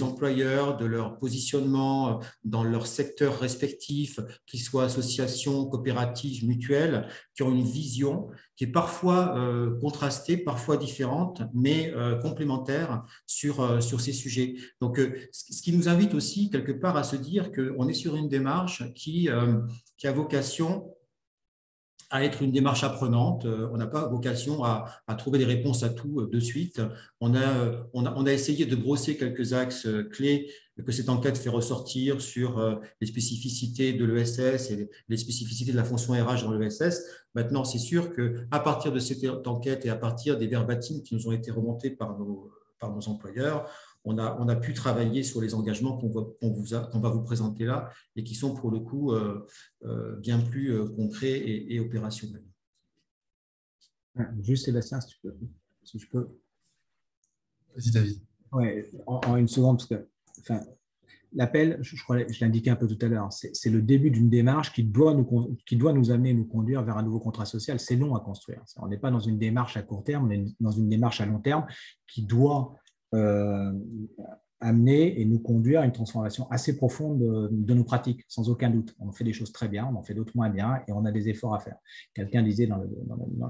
employeurs, de leur positionnement dans leur secteur respectif, qu'ils soient associations, coopératives, mutuelles, qui ont une vision qui est parfois contrastée, parfois différente, mais complémentaire sur ces sujets. Donc, ce qui nous invite aussi quelque part à se dire qu'on est sur une démarche qui a vocation à être une démarche apprenante. On n'a pas vocation à trouver des réponses à tout de suite. On a essayé de brosser quelques axes clés que cette enquête fait ressortir sur les spécificités de l'ESS et les spécificités de la fonction RH dans l'ESS. Maintenant, c'est sûr qu'à partir de cette enquête et à partir des verbatims qui nous ont été remontés par nos employeurs, on a pu travailler sur les engagements qu'on va vous présenter là et qui sont pour le coup bien plus concrets et opérationnels. Juste Sébastien, si je peux. Vas-y David. Ouais, en une seconde, parce que l'appel, je crois, je l'indiquais un peu tout à l'heure, c'est le début d'une démarche qui doit nous amener, nous conduire vers un nouveau contrat social. C'est long à construire. On n'est pas dans une démarche à court terme, on est dans une démarche à long terme qui doit amener et nous conduire à une transformation assez profonde de nos pratiques, sans aucun doute. On fait des choses très bien, on en fait d'autres moins bien et on a des efforts à faire. Quelqu'un disait dans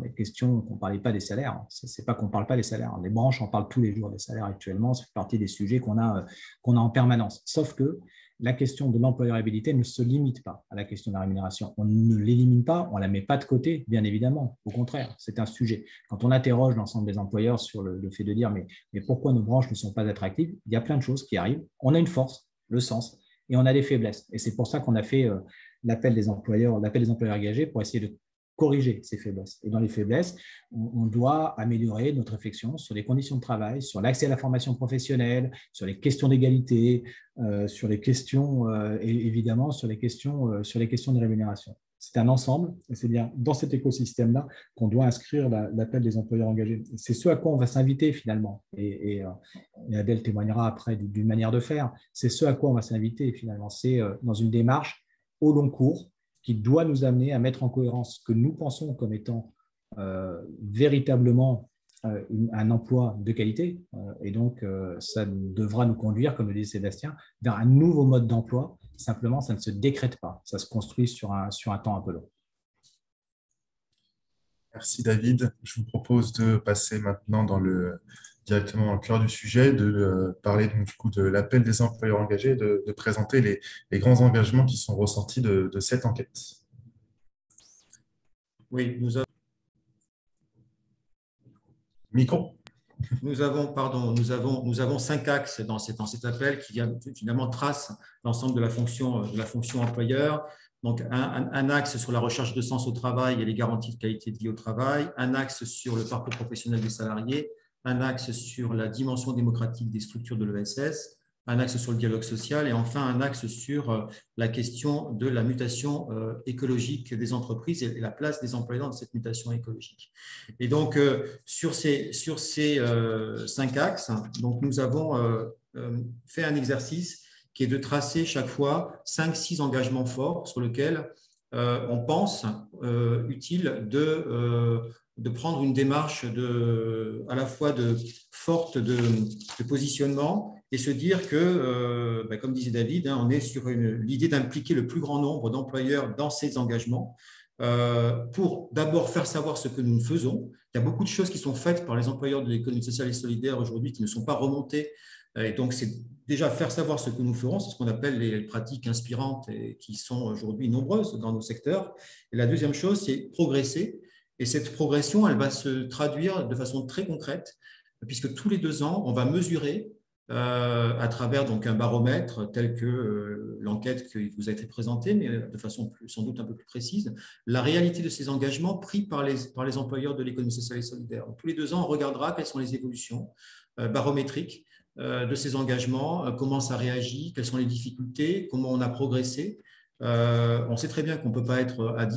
les questions qu'on ne parlait pas des salaires. Ce n'est pas qu'on ne parle pas des salaires. Les branches en parlent tous les jours des salaires actuellement. Ça fait partie des sujets qu'on a en permanence. Sauf que la question de l'employabilité ne se limite pas à la question de la rémunération. On ne l'élimine pas, on ne la met pas de côté, bien évidemment. Au contraire, c'est un sujet. Quand on interroge l'ensemble des employeurs sur le fait de dire mais pourquoi nos branches ne sont pas attractives, il y a plein de choses qui arrivent. On a une force, le sens, et on a des faiblesses. Et c'est pour ça qu'on a fait l'appel des employeurs engagés pour essayer de corriger ces faiblesses. Et dans les faiblesses, on doit améliorer notre réflexion sur les conditions de travail, sur l'accès à la formation professionnelle, sur les questions d'égalité, sur les questions, et évidemment, sur les questions de rémunération. C'est un ensemble, et c'est bien dans cet écosystème-là qu'on doit inscrire l'appel des employeurs engagés. C'est ce à quoi on va s'inviter finalement, et Adèle témoignera après d'une manière de faire. C'est ce à quoi on va s'inviter finalement. C'est dans une démarche au long cours, qui doit nous amener à mettre en cohérence ce que nous pensons comme étant véritablement un emploi de qualité. Et donc, ça devra nous conduire, comme le dit Sébastien, vers un nouveau mode d'emploi. Simplement, ça ne se décrète pas. Ça se construit sur un temps un peu long. Merci David. Je vous propose de passer maintenant directement dans le cœur du sujet, de parler donc, du coup, de l'appel des employeurs engagés, de présenter les grands engagements qui sont ressortis de cette enquête. Oui, Micro. nous avons 5 axes dans cet appel qui finalement trace l'ensemble de la fonction employeur. Donc, un axe sur la recherche de sens au travail et les garanties de qualité de vie au travail, un axe sur le parcours professionnel des salariés, un axe sur la dimension démocratique des structures de l'ESS, un axe sur le dialogue social et enfin un axe sur la question de la mutation écologique des entreprises et la place des employeurs dans cette mutation écologique. Et donc, sur ces 5 axes, donc, nous avons fait un exercice qui est de tracer chaque fois 5-6 engagements forts sur lesquels on pense utile de prendre une démarche à la fois forte de positionnement et se dire que, comme disait David, on est sur l'idée d'impliquer le plus grand nombre d'employeurs dans ces engagements pour d'abord faire savoir ce que nous faisons. Il y a beaucoup de choses qui sont faites par les employeurs de l'économie sociale et solidaire aujourd'hui qui ne sont pas remontées. Et donc, c'est déjà faire savoir ce que nous ferons, c'est ce qu'on appelle les pratiques inspirantes et qui sont aujourd'hui nombreuses dans nos secteurs. Et la deuxième chose, c'est progresser. Et cette progression, elle va se traduire de façon très concrète, puisque tous les 2 ans, on va mesurer à travers donc un baromètre tel que l'enquête qui vous a été présentée, mais de façon sans doute un peu plus précise, la réalité de ces engagements pris par les employeurs de l'économie sociale et solidaire. Donc, tous les 2 ans, on regardera quelles sont les évolutions barométriques de ces engagements, comment ça réagit, quelles sont les difficultés, comment on a progressé. On sait très bien qu'on ne peut pas être à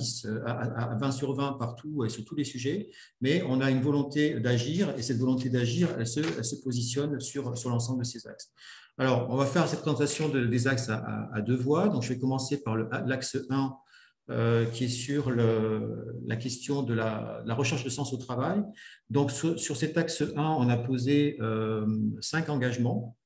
20 sur 20 partout et sur tous les sujets, mais on a une volonté d'agir et cette volonté d'agir, elle se positionne sur l'ensemble de ces axes. Alors, on va faire cette présentation des axes à 2 voix. Donc, je vais commencer par l'axe 1 qui est sur la question de la recherche de sens au travail. Donc, sur cet axe 1, on a posé 5 engagements.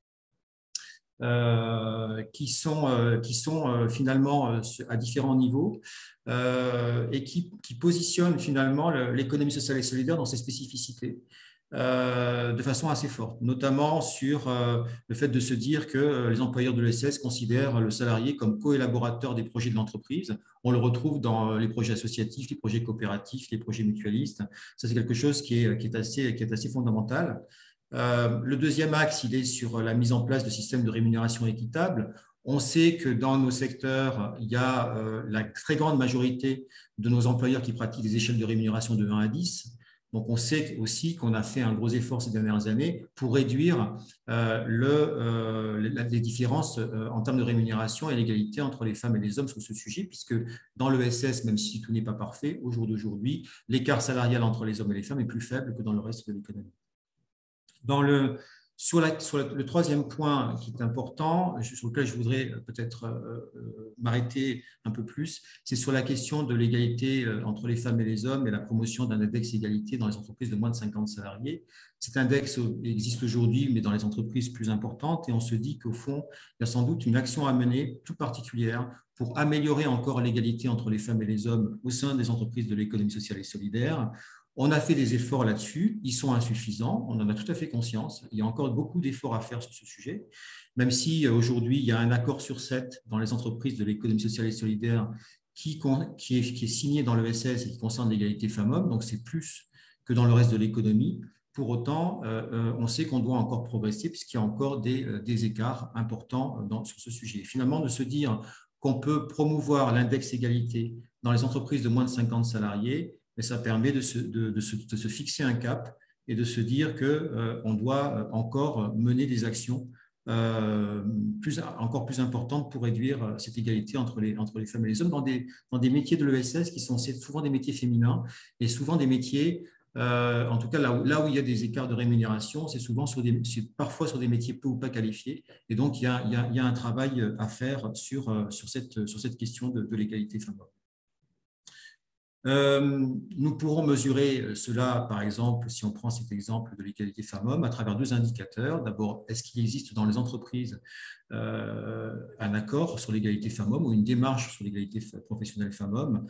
Qui sont finalement à différents niveaux et qui positionnent finalement l'économie sociale et solidaire dans ses spécificités de façon assez forte, notamment sur le fait de se dire que les employeurs de l'ESS considèrent le salarié comme co-élaborateur des projets de l'entreprise. On le retrouve dans les projets associatifs, les projets coopératifs, les projets mutualistes. Ça, c'est quelque chose qui est assez fondamental. Le deuxième axe, il est sur la mise en place de systèmes de rémunération équitable. On sait que dans nos secteurs, il y a la très grande majorité de nos employeurs qui pratiquent des échelles de rémunération de 1 à 10. Donc, on sait aussi qu'on a fait un gros effort ces dernières années pour réduire les différences en termes de rémunération et l'égalité entre les femmes et les hommes sur ce sujet, puisque dans l'ESS, même si tout n'est pas parfait, au jour d'aujourd'hui, l'écart salarial entre les hommes et les femmes est plus faible que dans le reste de l'économie. Sur le troisième point qui est important, sur lequel je voudrais peut-être m'arrêter un peu plus, c'est sur la question de l'égalité entre les femmes et les hommes et la promotion d'un index égalité dans les entreprises de moins de 50 salariés. Cet index existe aujourd'hui, mais dans les entreprises plus importantes, et on se dit qu'au fond, il y a sans doute une action à mener toute particulière pour améliorer encore l'égalité entre les femmes et les hommes au sein des entreprises de l'économie sociale et solidaire. On a fait des efforts là-dessus, ils sont insuffisants, on en a tout à fait conscience. Il y a encore beaucoup d'efforts à faire sur ce sujet, même si aujourd'hui, il y a un accord sur 7 dans les entreprises de l'économie sociale et solidaire qui est signé dans l'ESS et qui concerne l'égalité femmes-hommes, donc c'est plus que dans le reste de l'économie. Pour autant, on sait qu'on doit encore progresser puisqu'il y a encore des écarts importants sur ce sujet. Et finalement, de se dire qu'on peut promouvoir l'index égalité dans les entreprises de moins de 50 salariés, mais ça permet de se fixer un cap et de se dire qu'on doit encore mener des actions encore plus importantes pour réduire cette égalité entre les femmes et les hommes dans des métiers de l'ESS qui sont souvent des métiers féminins et souvent des métiers, en tout cas là où il y a des écarts de rémunération, c'est parfois sur des métiers peu ou pas qualifiés. Et donc, il y a un travail à faire sur cette question de l'égalité femmes-hommes. Nous pourrons mesurer cela, par exemple, si on prend cet exemple de l'égalité femmes-hommes, à travers deux indicateurs. D'abord, est-ce qu'il existe dans les entreprises un accord sur l'égalité femmes-hommes ou une démarche sur l'égalité professionnelle femmes-hommes,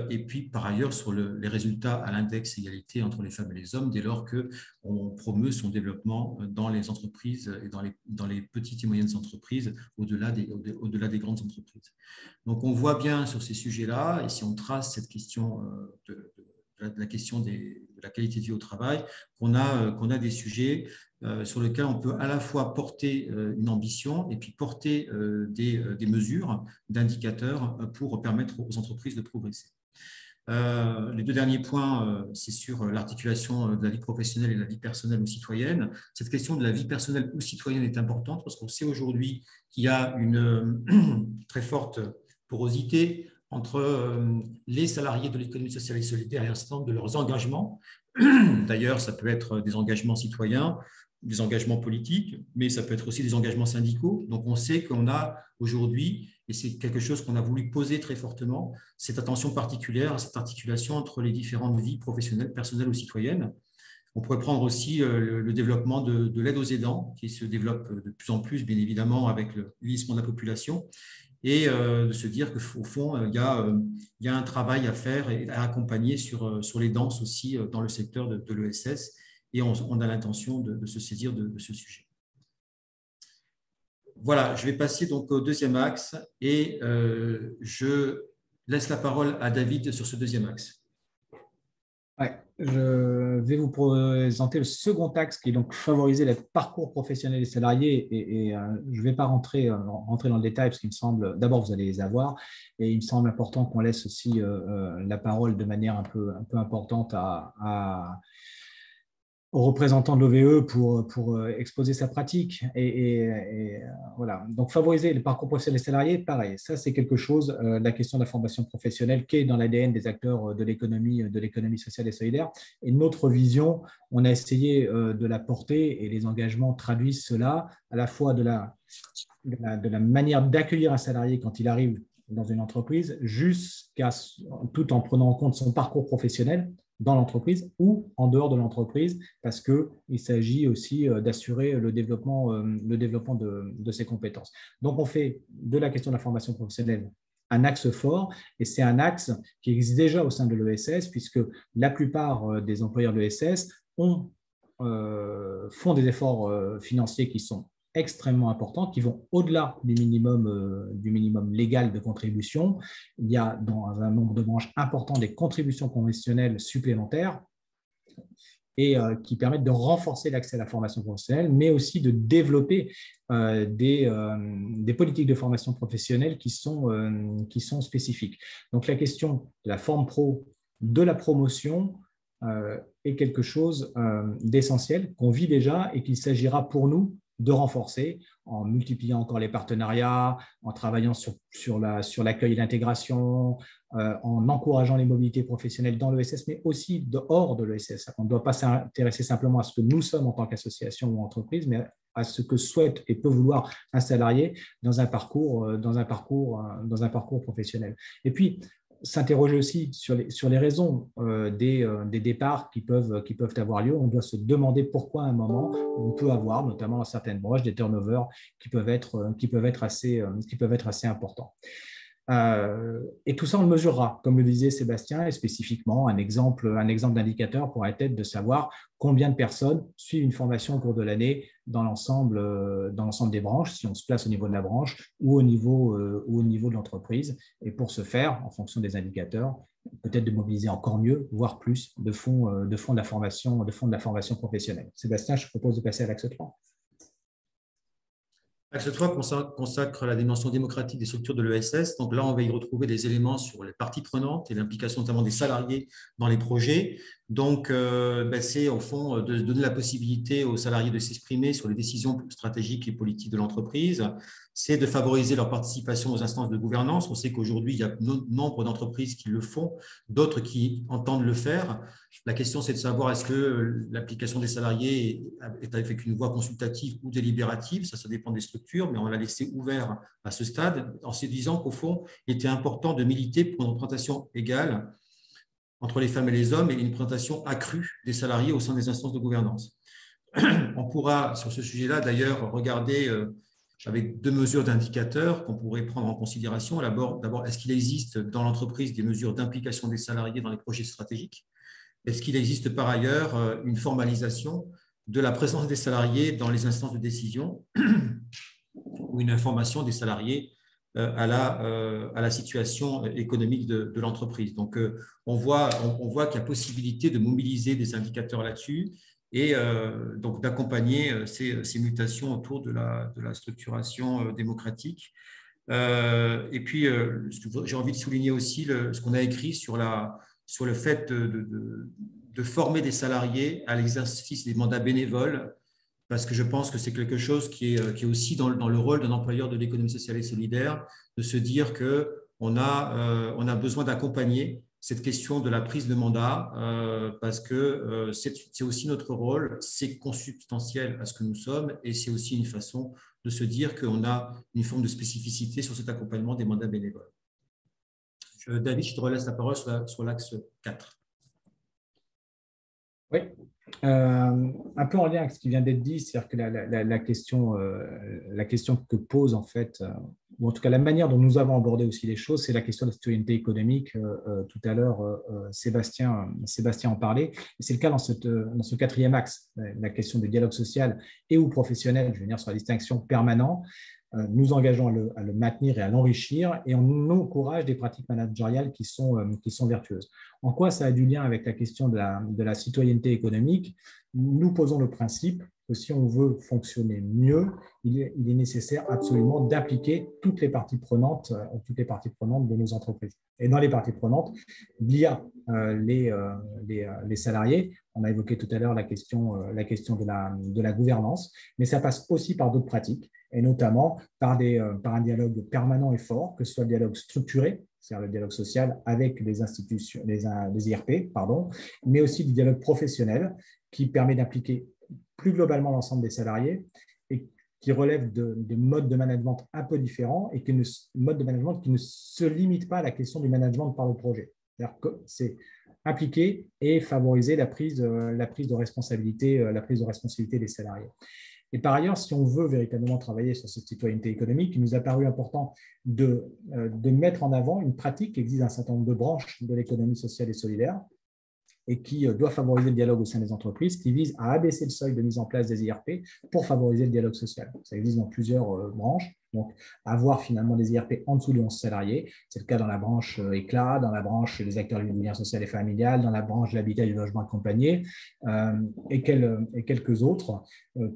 et puis par ailleurs sur les résultats à l'index égalité entre les femmes et les hommes dès lors qu'on promeut son développement dans les entreprises et dans les petites et moyennes entreprises au-delà des grandes entreprises. Donc on voit bien sur ces sujets-là, et si on trace cette question de la question de la qualité de vie au travail, qu'on a des sujets sur lesquels on peut à la fois porter une ambition et puis porter des mesures, d'indicateurs pour permettre aux entreprises de progresser. Les deux derniers points, c'est sur l'articulation de la vie professionnelle et de la vie personnelle ou citoyenne. Cette question de la vie personnelle ou citoyenne est importante parce qu'on sait aujourd'hui qu'il y a une très forte porosité entre les salariés de l'économie sociale et solidaire et un certain nombre de leurs engagements. D'ailleurs, ça peut être des engagements citoyens, des engagements politiques, mais ça peut être aussi des engagements syndicaux. Donc, on sait qu'on a aujourd'hui, et c'est quelque chose qu'on a voulu poser très fortement, cette attention particulière à cette articulation entre les différentes vies professionnelles, personnelles ou citoyennes. On pourrait prendre aussi le développement de l'aide aux aidants, qui se développe de plus en plus, bien évidemment, avec le vieillissement de la population, et de se dire qu'au fond, il y a un travail à faire et à accompagner sur les danses aussi dans le secteur de l'ESS, et on a l'intention de se saisir de ce sujet. Voilà, je vais passer donc au deuxième axe et je laisse la parole à David sur ce deuxième axe. Ouais, je vais vous présenter le second axe qui est donc favoriser le parcours professionnel des salariés et je ne vais pas rentrer dans le détail parce qu'il me semble, d'abord vous allez les avoir et il me semble important qu'on laisse aussi la parole de manière un peu importante aux représentants de l'OVE pour exposer sa pratique. Et voilà. Donc, favoriser le parcours professionnel des salariés, pareil. Ça, c'est quelque chose, la question de la formation professionnelle qui est dans l'ADN des acteurs de l'économie sociale et solidaire. Et notre vision, on a essayé de la porter et les engagements traduisent cela à la fois de la manière d'accueillir un salarié quand il arrive dans une entreprise, tout en prenant en compte son parcours professionnel dans l'entreprise ou en dehors de l'entreprise, parce qu'il s'agit aussi d'assurer le développement de ses compétences. Donc, on fait de la question de la formation professionnelle un axe fort, et c'est un axe qui existe déjà au sein de l'ESS, puisque la plupart des employeurs de l'ESS font des efforts financiers qui sont extrêmement importants, qui vont au-delà du minimum légal de contribution. Il y a dans un nombre de branches important des contributions conventionnelles supplémentaires et qui permettent de renforcer l'accès à la formation professionnelle, mais aussi de développer des politiques de formation professionnelle qui sont spécifiques. Donc la question de la forme pro, de la promotion, est quelque chose d'essentiel qu'on vit déjà et qu'il s'agira pour nous de renforcer en multipliant encore les partenariats, en travaillant sur l'accueil et l'intégration, en encourageant les mobilités professionnelles dans l'ESS, mais aussi hors de l'ESS. On ne doit pas s'intéresser simplement à ce que nous sommes en tant qu'association ou entreprise, mais à ce que souhaite et peut vouloir un salarié dans un parcours professionnel. Et puis, s'interroger aussi sur les raisons des départs qui peuvent avoir lieu. On doit se demander pourquoi à un moment on peut avoir, notamment dans certaines branches, des turnovers qui peuvent être assez importants. Et tout ça, on le mesurera, comme le disait Sébastien, et spécifiquement, un exemple d'indicateur pourrait être de savoir combien de personnes suivent une formation au cours de l'année dans l'ensemble des branches, si on se place au niveau de la branche ou au niveau de l'entreprise. Et pour ce faire, en fonction des indicateurs, peut-être de mobiliser encore mieux, voire plus, de fonds de la formation professionnelle. Sébastien, je propose de passer à l'axe 3. L'axe 3 consacre la dimension démocratique des structures de l'ESS. Donc là, on va y retrouver des éléments sur les parties prenantes et l'implication notamment des salariés dans les projets. Donc, c'est au fond de donner la possibilité aux salariés de s'exprimer sur les décisions stratégiques et politiques de l'entreprise. C'est de favoriser leur participation aux instances de gouvernance. On sait qu'aujourd'hui, il y a nombre d'entreprises qui le font, d'autres qui entendent le faire. La question, c'est de savoir est-ce que l'application des salariés est avec une voie consultative ou délibérative. Ça dépend des structures, mais on l'a laissé ouvert à ce stade en se disant qu'au fond, il était important de militer pour une représentation égale entre les femmes et les hommes et une représentation accrue des salariés au sein des instances de gouvernance. On pourra, sur ce sujet-là, d'ailleurs, regarder avec 2 mesures d'indicateurs qu'on pourrait prendre en considération. D'abord, est-ce qu'il existe dans l'entreprise des mesures d'implication des salariés dans les projets stratégiques? Est-ce qu'il existe par ailleurs une formalisation de la présence des salariés dans les instances de décision ou une information des salariés à la situation économique de l'entreprise? Donc, on voit qu'il y a possibilité de mobiliser des indicateurs là-dessus et donc d'accompagner ces mutations autour de la structuration démocratique. Et puis, j'ai envie de souligner aussi ce qu'on a écrit sur le fait de former des salariés à l'exercice des mandats bénévoles, parce que je pense que c'est quelque chose qui est aussi dans le rôle d'un employeur de l'économie sociale et solidaire, de se dire qu'on a besoin d'accompagner cette question de la prise de mandat, parce que c'est aussi notre rôle, c'est consubstantiel à ce que nous sommes, et c'est aussi une façon de se dire qu'on a une forme de spécificité sur cet accompagnement des mandats bénévoles. David, je te relaisse la parole sur l'axe 4. Oui, un peu en lien avec ce qui vient d'être dit, c'est-à-dire que la question que pose en fait, ou en tout cas la manière dont nous avons abordé aussi les choses, c'est la question de la citoyenneté économique. Tout à l'heure, Sébastien en parlait, et c'est le cas dans ce 4e axe, la question du dialogue social et ou professionnel, je veux dire sur la distinction permanente. Nous engageons à le maintenir et à l'enrichir, et on encourage des pratiques managériales qui sont vertueuses. En quoi ça a du lien avec la question de la citoyenneté économique? Nous posons le principe que si on veut fonctionner mieux, il est nécessaire absolument d'impliquer toutes les parties prenantes de nos entreprises. Et dans les parties prenantes, il y a les salariés. On a évoqué tout à l'heure la question de la gouvernance, mais ça passe aussi par d'autres pratiques, et notamment par un dialogue permanent et fort, que ce soit le dialogue structuré, c'est-à-dire le dialogue social avec les institutions, les IRP, mais aussi du dialogue professionnel qui permet d'impliquer plus globalement l'ensemble des salariés et qui relève de modes de management un peu différents, et mode de management qui ne se limite pas à la question du management par le projet. C'est-à-dire que c'est impliquer et favoriser la prise de responsabilité des salariés. Et par ailleurs, si on veut véritablement travailler sur cette citoyenneté économique, il nous a paru important de mettre en avant une pratique qui existe dans un certain nombre de branches de l'économie sociale et solidaire, et qui doit favoriser le dialogue au sein des entreprises, qui vise à abaisser le seuil de mise en place des IRP pour favoriser le dialogue social. Ça existe dans plusieurs branches. Donc, avoir finalement des IRP en dessous de 11 salariés, c'est le cas dans la branche éclat, dans la branche des acteurs du lien social et familial, dans la branche de l'habitat et du logement accompagné, et quelques autres,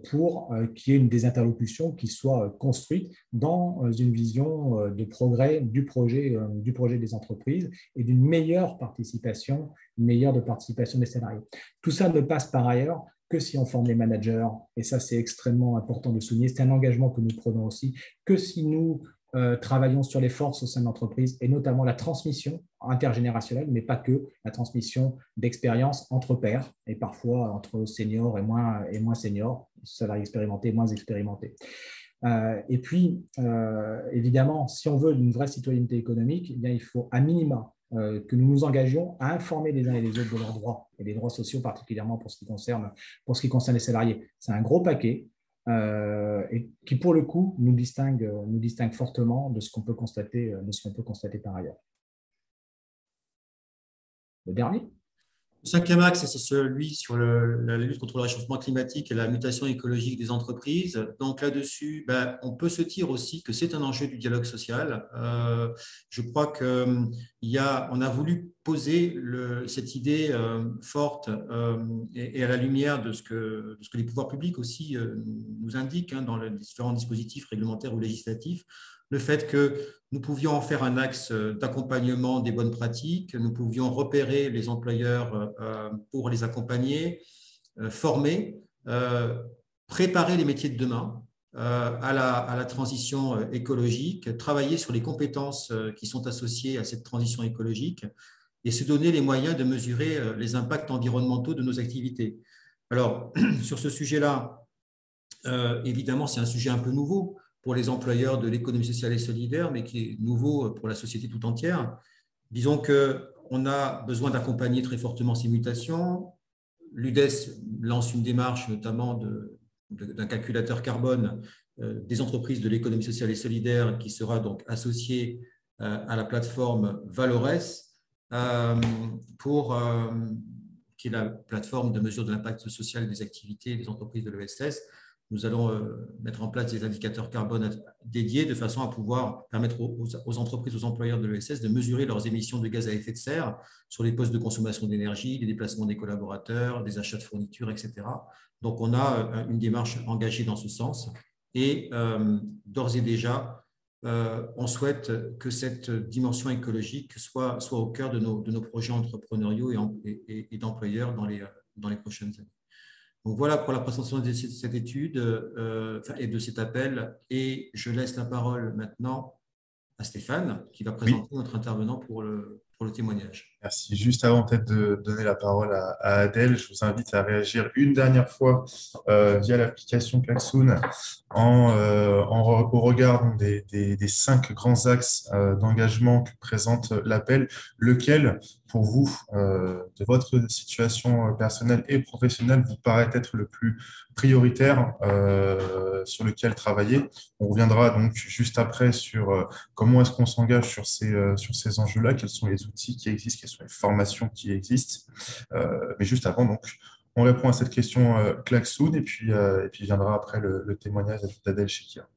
pour qu'il y ait des interlocutions qui soient construites dans une vision de progrès du projet des entreprises et d'une meilleure participation des salariés. Tout ça ne passe par ailleurs que si on forme les managers, et ça c'est extrêmement important de souligner, c'est un engagement que nous prenons aussi, que si nous travaillons sur les forces au sein de l'entreprise, et notamment la transmission intergénérationnelle, mais pas que, la transmission d'expériences entre pairs, et parfois entre seniors et moins seniors, salariés expérimentés et moins expérimentés. Et puis, évidemment, si on veut une vraie citoyenneté économique, eh bien, il faut à minima que nous nous engagions à informer les uns et les autres de leurs droits, et des droits sociaux particulièrement pour ce qui concerne les salariés. C'est un gros paquet et qui, pour le coup, nous distingue fortement de ce qu'on peut constater par ailleurs. Le dernier. Le 5e axe, c'est celui sur la lutte contre le réchauffement climatique et la mutation écologique des entreprises. Donc là-dessus, on peut se dire aussi que c'est un enjeu du dialogue social. Je crois qu'on a voulu poser cette idée forte et à la lumière de ce que les pouvoirs publics aussi nous indiquent dans les différents dispositifs réglementaires ou législatifs, le fait que nous pouvions en faire un axe d'accompagnement des bonnes pratiques, nous pouvions repérer les employeurs pour les accompagner, former, préparer les métiers de demain à la transition écologique, travailler sur les compétences qui sont associées à cette transition écologique et se donner les moyens de mesurer les impacts environnementaux de nos activités. Alors, sur ce sujet-là, évidemment, c'est un sujet un peu nouveau pour les employeurs de l'économie sociale et solidaire, mais qui est nouveau pour la société tout entière. Disons que on a besoin d'accompagner très fortement ces mutations. L'UDES lance une démarche notamment d'un calculateur carbone des entreprises de l'économie sociale et solidaire qui sera donc associé à la plateforme Valores qui est la plateforme de mesure de l'impact social des activités des entreprises de l'ESS. Nous allons mettre en place des indicateurs carbone dédiés de façon à pouvoir permettre aux entreprises, aux employeurs de l'ESS de mesurer leurs émissions de gaz à effet de serre sur les postes de consommation d'énergie, les déplacements des collaborateurs, des achats de fournitures, etc. Donc, on a une démarche engagée dans ce sens et d'ores et déjà, on souhaite que cette dimension écologique soit au cœur de nos projets entrepreneuriaux et d'employeurs dans les prochaines années. Donc voilà pour la présentation de cette étude et de cet appel. Et je laisse la parole maintenant à Stéphane, qui va présenter notre intervenant pour le témoignage. Merci. Juste avant peut-être de donner la parole à Adèle, je vous invite à réagir une dernière fois via l'application Klaxoon au regard donc, des 5 grands axes d'engagement que présente l'appel, lequel, pour vous, de votre situation personnelle et professionnelle, vous paraît être le plus prioritaire sur lequel travailler. On reviendra donc juste après sur comment est-ce qu'on s'engage sur ces enjeux-là, quels sont les outils qui existent, quelles sont les formations qui existent. Mais juste avant, donc, on répond à cette question Klaxoon et puis viendra après le témoignage d'Adèle Chekir.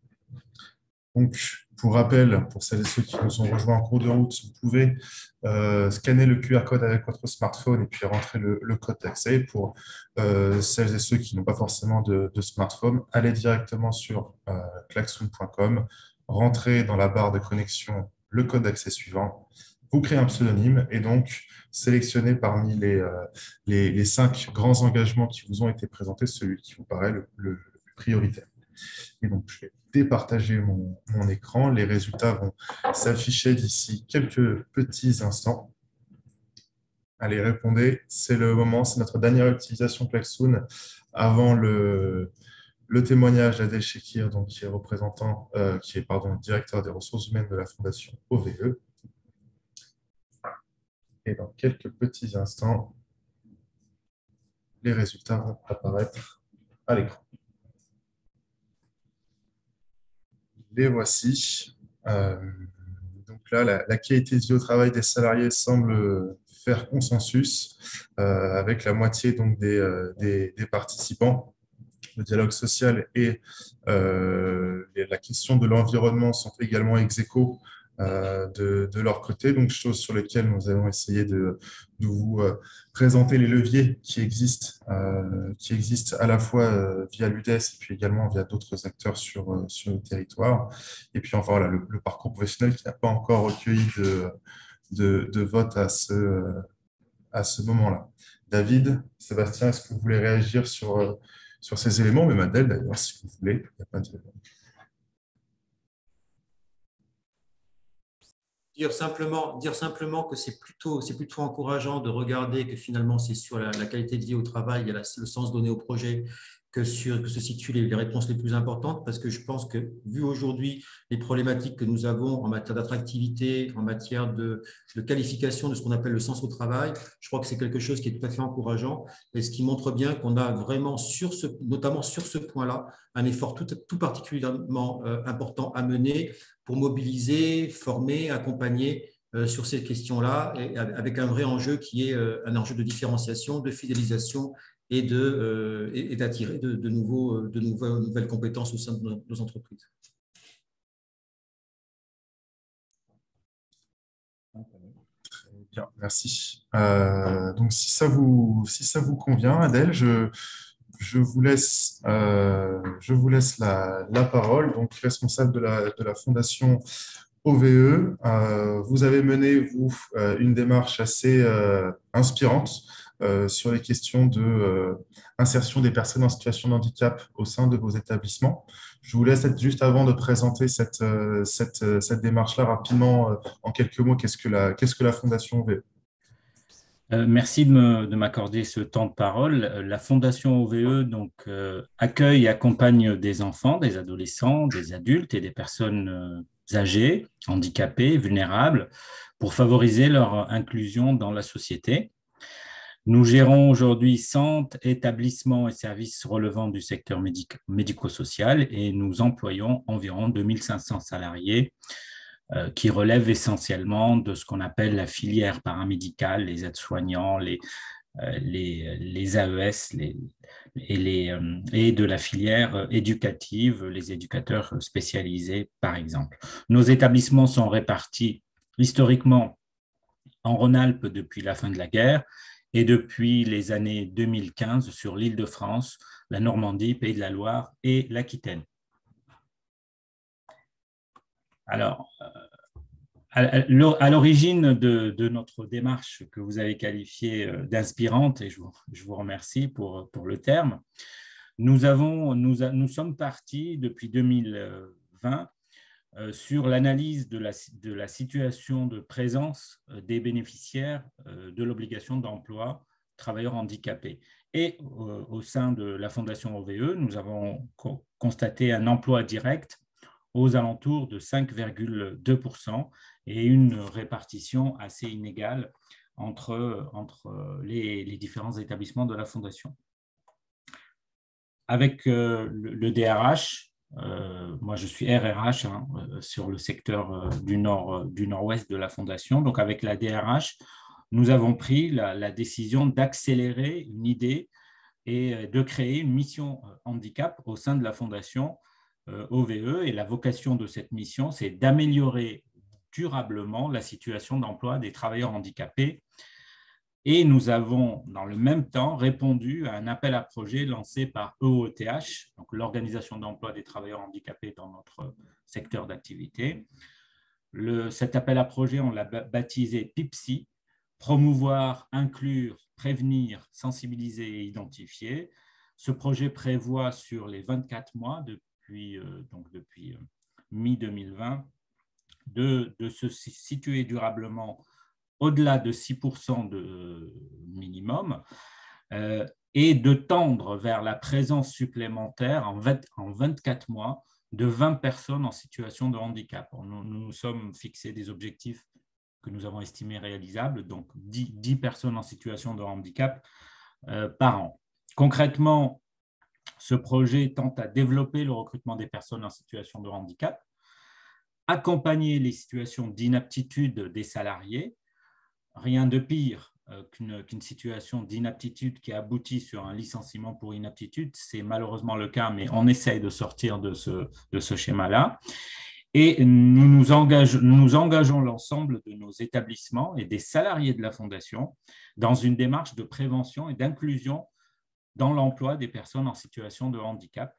Donc, pour rappel, pour celles et ceux qui nous ont rejoints en cours de route, vous pouvez scanner le QR code avec votre smartphone et puis rentrer le code d'accès. Pour celles et ceux qui n'ont pas forcément de smartphone, allez directement sur klaxoon.com, rentrez dans la barre de connexion le code d'accès suivant, vous créez un pseudonyme et donc sélectionnez parmi les 5 grands engagements qui vous ont été présentés, celui qui vous paraît le plus prioritaire. Et donc, je vais départager mon écran. Les résultats vont s'afficher d'ici quelques petits instants. Allez, répondez. C'est le moment, c'est notre dernière utilisation Klaxoon avant le témoignage d'Adèle Chekir, donc qui est directeur des ressources humaines de la Fondation OVE. Et dans quelques petits instants, les résultats vont apparaître à l'écran. Les voici. Donc là, la qualité de vie au travail des salariés semble faire consensus avec la moitié donc, des participants. Le dialogue social et la question de l'environnement sont également ex aequo de leur côté, donc chose sur lesquelles nous allons essayer de vous présenter les leviers qui existent à la fois via l'UDES et puis également via d'autres acteurs sur le territoire. Et puis enfin, voilà, le parcours professionnel qui n'a pas encore recueilli de vote à ce moment-là. David, Sébastien, est-ce que vous voulez réagir sur ces éléments, même Adèle d'ailleurs, si vous voulez. Il n'y a pas de... Dire simplement que c'est plutôt encourageant de regarder que finalement c'est sur la qualité de vie au travail, il y a le sens donné au projet que se situent les réponses les plus importantes, parce que je pense que vu aujourd'hui les problématiques que nous avons en matière d'attractivité, en matière de qualification de ce qu'on appelle le sens au travail, je crois que c'est quelque chose qui est tout à fait encourageant et ce qui montre bien qu'on a vraiment notamment sur ce point-là un effort tout particulièrement important à mener pour mobiliser, former, accompagner sur ces questions-là, et avec un vrai enjeu qui est un enjeu de différenciation, de fidélisation et d'attirer de nouvelles compétences au sein de nos entreprises. Très bien, merci. Donc, si ça vous convient, Adèle, je vous laisse la parole, donc responsable de la Fondation OVE. Vous avez mené, vous, une démarche assez inspirante sur les questions d'insertion des personnes en situation de handicap au sein de vos établissements. Je vous laisse juste avant de présenter cette démarche-là rapidement, en quelques mots, qu'est-ce que la Fondation OVE? Merci de m'accorder ce temps de parole. La Fondation OVE accueille et accompagne des enfants, des adolescents, des adultes et des personnes âgés, handicapés, vulnérables, pour favoriser leur inclusion dans la société. Nous gérons aujourd'hui 100 établissements et services relevant du secteur médico-social et nous employons environ 2500 salariés qui relèvent essentiellement de ce qu'on appelle la filière paramédicale, les aides-soignants, les AES et de la filière éducative, les éducateurs spécialisés, par exemple. Nos établissements sont répartis historiquement en Rhône-Alpes depuis la fin de la guerre et depuis les années 2015 sur l'Île-de-France, la Normandie, Pays de la Loire et l'Aquitaine. Alors, à l'origine de notre démarche que vous avez qualifiée d'inspirante, et je vous remercie pour le terme, nous sommes partis depuis 2020 sur l'analyse de la situation de présence des bénéficiaires de l'obligation d'emploi travailleurs handicapés. Et au sein de la Fondation OVE, nous avons constaté un emploi direct aux alentours de 5,2% et une répartition assez inégale entre les différents établissements de la Fondation. Avec le DRH, moi je suis RRH sur le secteur du nord-ouest de la Fondation, donc avec la DRH, nous avons pris la décision d'accélérer une idée et de créer une mission handicap au sein de la Fondation OVE, et la vocation de cette mission, c'est d'améliorer durablement la situation d'emploi des travailleurs handicapés. Et nous avons, dans le même temps, répondu à un appel à projet lancé par EOTH, donc l'Organisation d'emploi des travailleurs handicapés dans notre secteur d'activité. Cet appel à projet, on l'a baptisé PIPSI, promouvoir, inclure, prévenir, sensibiliser et identifier. Ce projet prévoit sur les 24 mois depuis mi-2020 de se situer durablement au-delà de 6% de minimum et de tendre vers la présence supplémentaire en 24 mois de 20 personnes en situation de handicap. Nous nous sommes fixés des objectifs que nous avons estimés réalisables, donc 10 personnes en situation de handicap par an. Concrètement, ce projet tente à développer le recrutement des personnes en situation de handicap, accompagner les situations d'inaptitude des salariés. Rien de pire qu'une situation d'inaptitude qui aboutit sur un licenciement pour inaptitude. C'est malheureusement le cas, mais on essaye de sortir de ce schéma-là. Et nous engageons l'ensemble de nos établissements et des salariés de la Fondation dans une démarche de prévention et d'inclusion dans l'emploi des personnes en situation de handicap.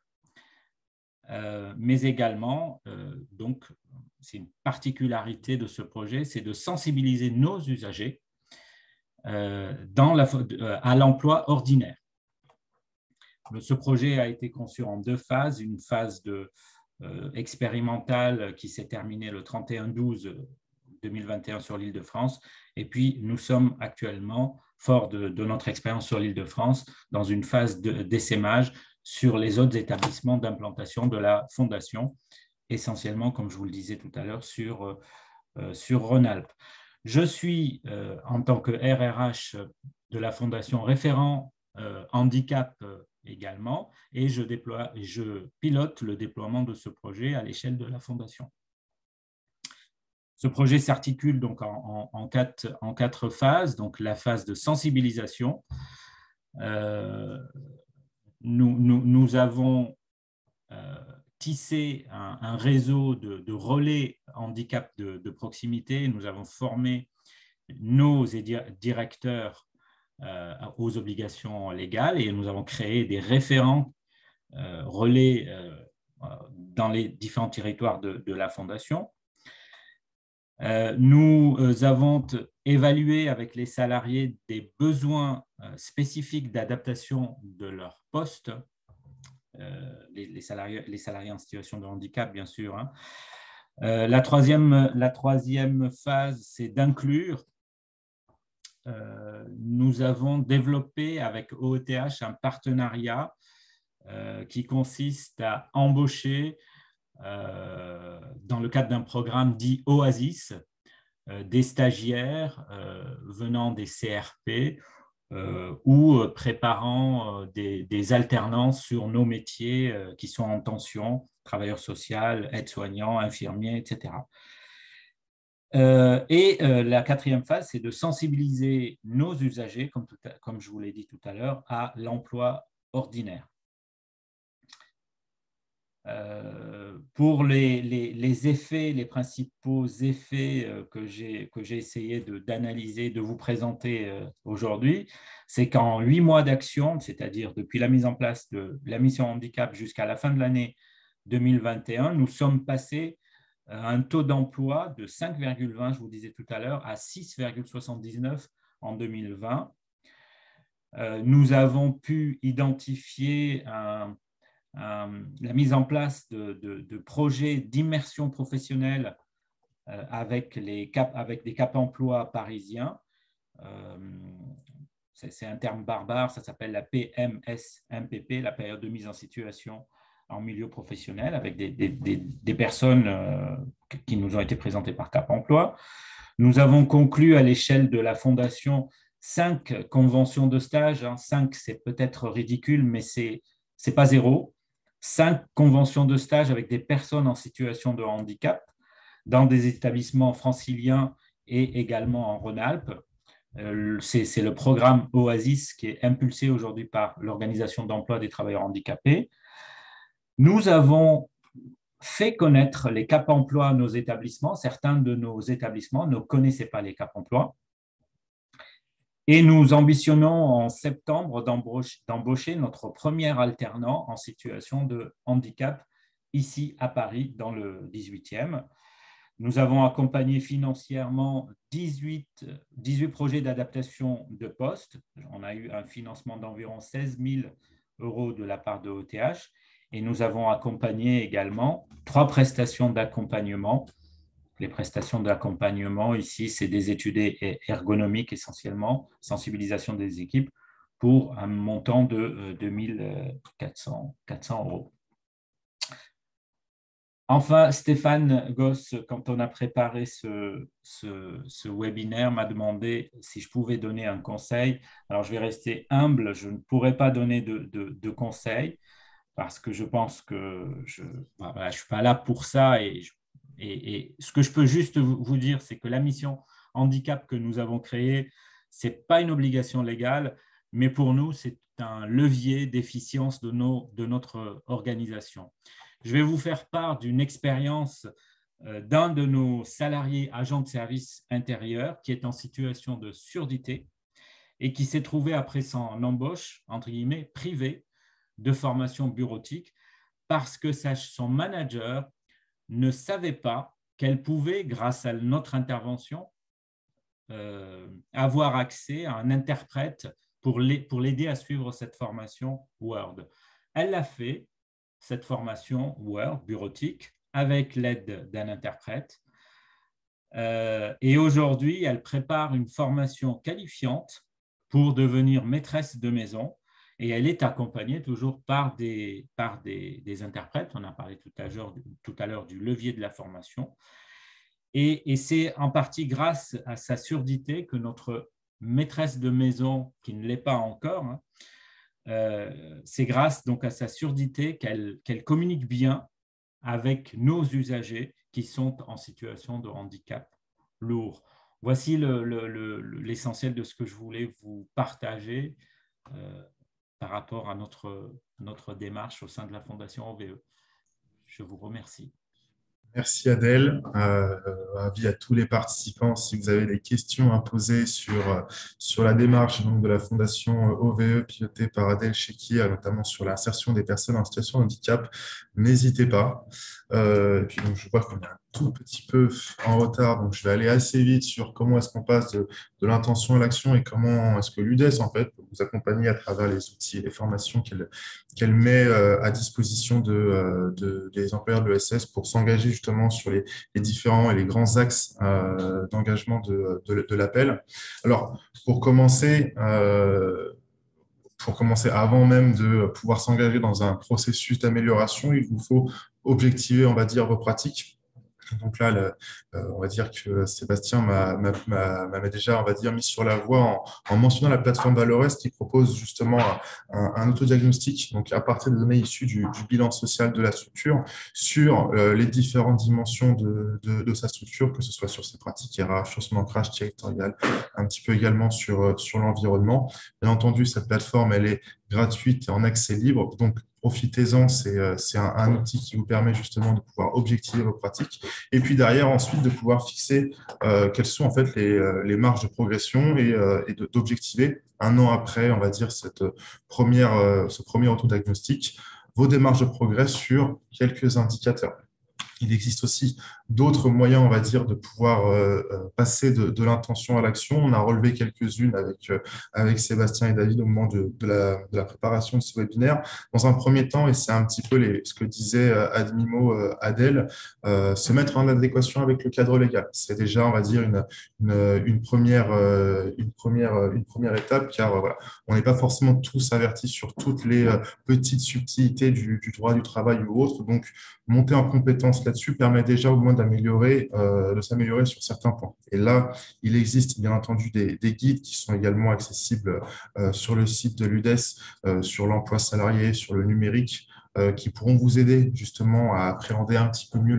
Mais également, donc, c'est une particularité de ce projet, c'est de sensibiliser nos usagers à l'emploi ordinaire. Ce projet a été conçu en 2 phases, une phase expérimentale qui s'est terminée le 31/12/2021 sur l'Île-de-France, et puis nous sommes actuellement, fort de notre expérience sur l'Île-de-France, dans une phase d'essaimage sur les autres établissements d'implantation de la Fondation, essentiellement, comme je vous le disais tout à l'heure, sur Rhône-Alpes. Je suis, en tant que RRH de la Fondation, référent handicap également, et je pilote le déploiement de ce projet à l'échelle de la Fondation. Ce projet s'articule donc en 4 phases. Donc, la phase de sensibilisation. Nous avons tissé un réseau de relais handicap de proximité. Nous avons formé nos directeurs aux obligations légales et nous avons créé des référents relais dans les différents territoires de la Fondation. Nous avons évalué avec les salariés des besoins spécifiques d'adaptation de leur poste, les salariés en situation de handicap, bien sûr. La troisième phase, c'est d'inclure. Nous avons développé avec OETH un partenariat qui consiste à embaucher dans le cadre d'un programme dit Oasis, des stagiaires venant des CRP ou préparant des alternances sur nos métiers qui sont en tension, travailleurs sociaux, aides-soignants, infirmiers, etc. La quatrième phase, c'est de sensibiliser nos usagers, comme je vous l'ai dit tout à l'heure, à l'emploi ordinaire. Pour les effets, les principaux effets que j'ai essayé d'analyser, de vous présenter aujourd'hui, c'est qu'en 8 mois d'action, c'est-à-dire depuis la mise en place de la mission handicap jusqu'à la fin de l'année 2021, nous sommes passés à un taux d'emploi de 5,20, je vous disais tout à l'heure, à 6,79 en 2020. Nous avons pu identifier la mise en place de projets d'immersion professionnelle avec des cap emploi parisiens. C'est un terme barbare, ça s'appelle la PMSMPP, la période de mise en situation en milieu professionnel, avec des personnes qui nous ont été présentées par Cap Emploi. Nous avons conclu à l'échelle de la Fondation 5 conventions de stage. 5, c'est peut-être ridicule, mais ce n'est pas 0. 5 conventions de stage avec des personnes en situation de handicap dans des établissements franciliens et également en Rhône-Alpes. C'est le programme Oasis qui est impulsé aujourd'hui par l'Organisation d'emploi des travailleurs handicapés. Nous avons fait connaître les cap emploi à nos établissements. Certains de nos établissements ne connaissaient pas les cap emploi. Et nous ambitionnons en septembre d'embaucher notre premier alternant en situation de handicap ici à Paris, dans le 18e. Nous avons accompagné financièrement 18 projets d'adaptation de postes. On a eu un financement d'environ 16 000 € de la part de OTH. Et nous avons accompagné également 3 prestations d'accompagnement. Les prestations d'accompagnement, ici, c'est des études ergonomiques essentiellement, sensibilisation des équipes, pour un montant de 2 400 €. Enfin, Stéphane Gosse, quand on a préparé ce webinaire, m'a demandé si je pouvais donner un conseil. Alors, je vais rester humble, je ne pourrai pas donner de conseils, parce que je pense que je ne suis pas là pour ça. Et ce que je peux juste vous dire, c'est que la mission handicap que nous avons créée, ce n'est pas une obligation légale, mais pour nous, c'est un levier d'efficience de notre organisation. Je vais vous faire part d'une expérience d'un de nos salariés agents de service intérieur qui est en situation de surdité et qui s'est trouvé après son embauche, entre guillemets, privée de formation bureautique parce que son manager ne savait pas qu'elle pouvait, grâce à notre intervention, avoir accès à un interprète pour l'aider à suivre cette formation Word. Elle l'a fait, cette formation Word bureautique, avec l'aide d'un interprète. Et aujourd'hui, elle prépare une formation qualifiante pour devenir maîtresse de maison. Et elle est accompagnée toujours par des interprètes. On a parlé tout à l'heure du levier de la formation. Et c'est en partie grâce à sa surdité que notre maîtresse de maison, qui ne l'est pas encore, c'est grâce donc à sa surdité qu'elle communique bien avec nos usagers qui sont en situation de handicap lourd. Voici l'essentiel de ce que je voulais vous partager par rapport à notre démarche au sein de la Fondation OVE. Je vous remercie. Merci Adèle. Avis à tous les participants, si vous avez des questions à poser sur la démarche donc, de la Fondation OVE pilotée par Adèle Chekier, notamment sur l'insertion des personnes en situation de handicap, n'hésitez pas. Et puis donc, je vois qu'on est un tout petit peu en retard, donc je vais aller assez vite sur comment est-ce qu'on passe de l'intention à l'action et comment est-ce que l'UDES en fait peut vous accompagner à travers les outils et les formations qu'elle met à disposition des employeurs de l'ESS pour s'engager justement sur les différents et les grands axes d'engagement de l'appel. Alors, pour commencer, pour commencer, avant même de pouvoir s'engager dans un processus d'amélioration, il vous faut objectiver, on va dire, vos pratiques. Donc là, on va dire que Sébastien m'avait déjà, on va dire, mis sur la voie en mentionnant la plateforme Valores qui propose justement un autodiagnostic, donc à partir des données issues du bilan social de la structure, sur les différentes dimensions de sa structure, que ce soit sur ses pratiques RH, sur son ancrage territorial, un petit peu également sur l'environnement. Bien entendu, cette plateforme, elle est gratuite et en accès libre, donc profitez-en, c'est un outil qui vous permet justement de pouvoir objectiver vos pratiques et puis derrière, ensuite, de pouvoir fixer quelles sont en fait les marges de progression et d'objectiver un an après, on va dire, ce premier autodiagnostic, vos démarches de progrès sur quelques indicateurs. Il existe aussi d'autres moyens, on va dire, de pouvoir passer de l'intention à l'action. On a relevé quelques-unes avec Sébastien et David au moment de la préparation de ce webinaire. Dans un premier temps, et c'est un petit peu ce que disait Admimo Adèle, se mettre en adéquation avec le cadre légal. C'est déjà, on va dire, une première étape, car voilà, on n'est pas forcément tous avertis sur toutes les petites subtilités du droit du travail ou autre. Donc, monter en compétence là-dessus permet déjà au moins de s'améliorer sur certains points. Et là, il existe bien entendu des guides qui sont également accessibles sur le site de l'UDES, sur l'emploi salarié, sur le numérique, qui pourront vous aider justement à appréhender un petit peu mieux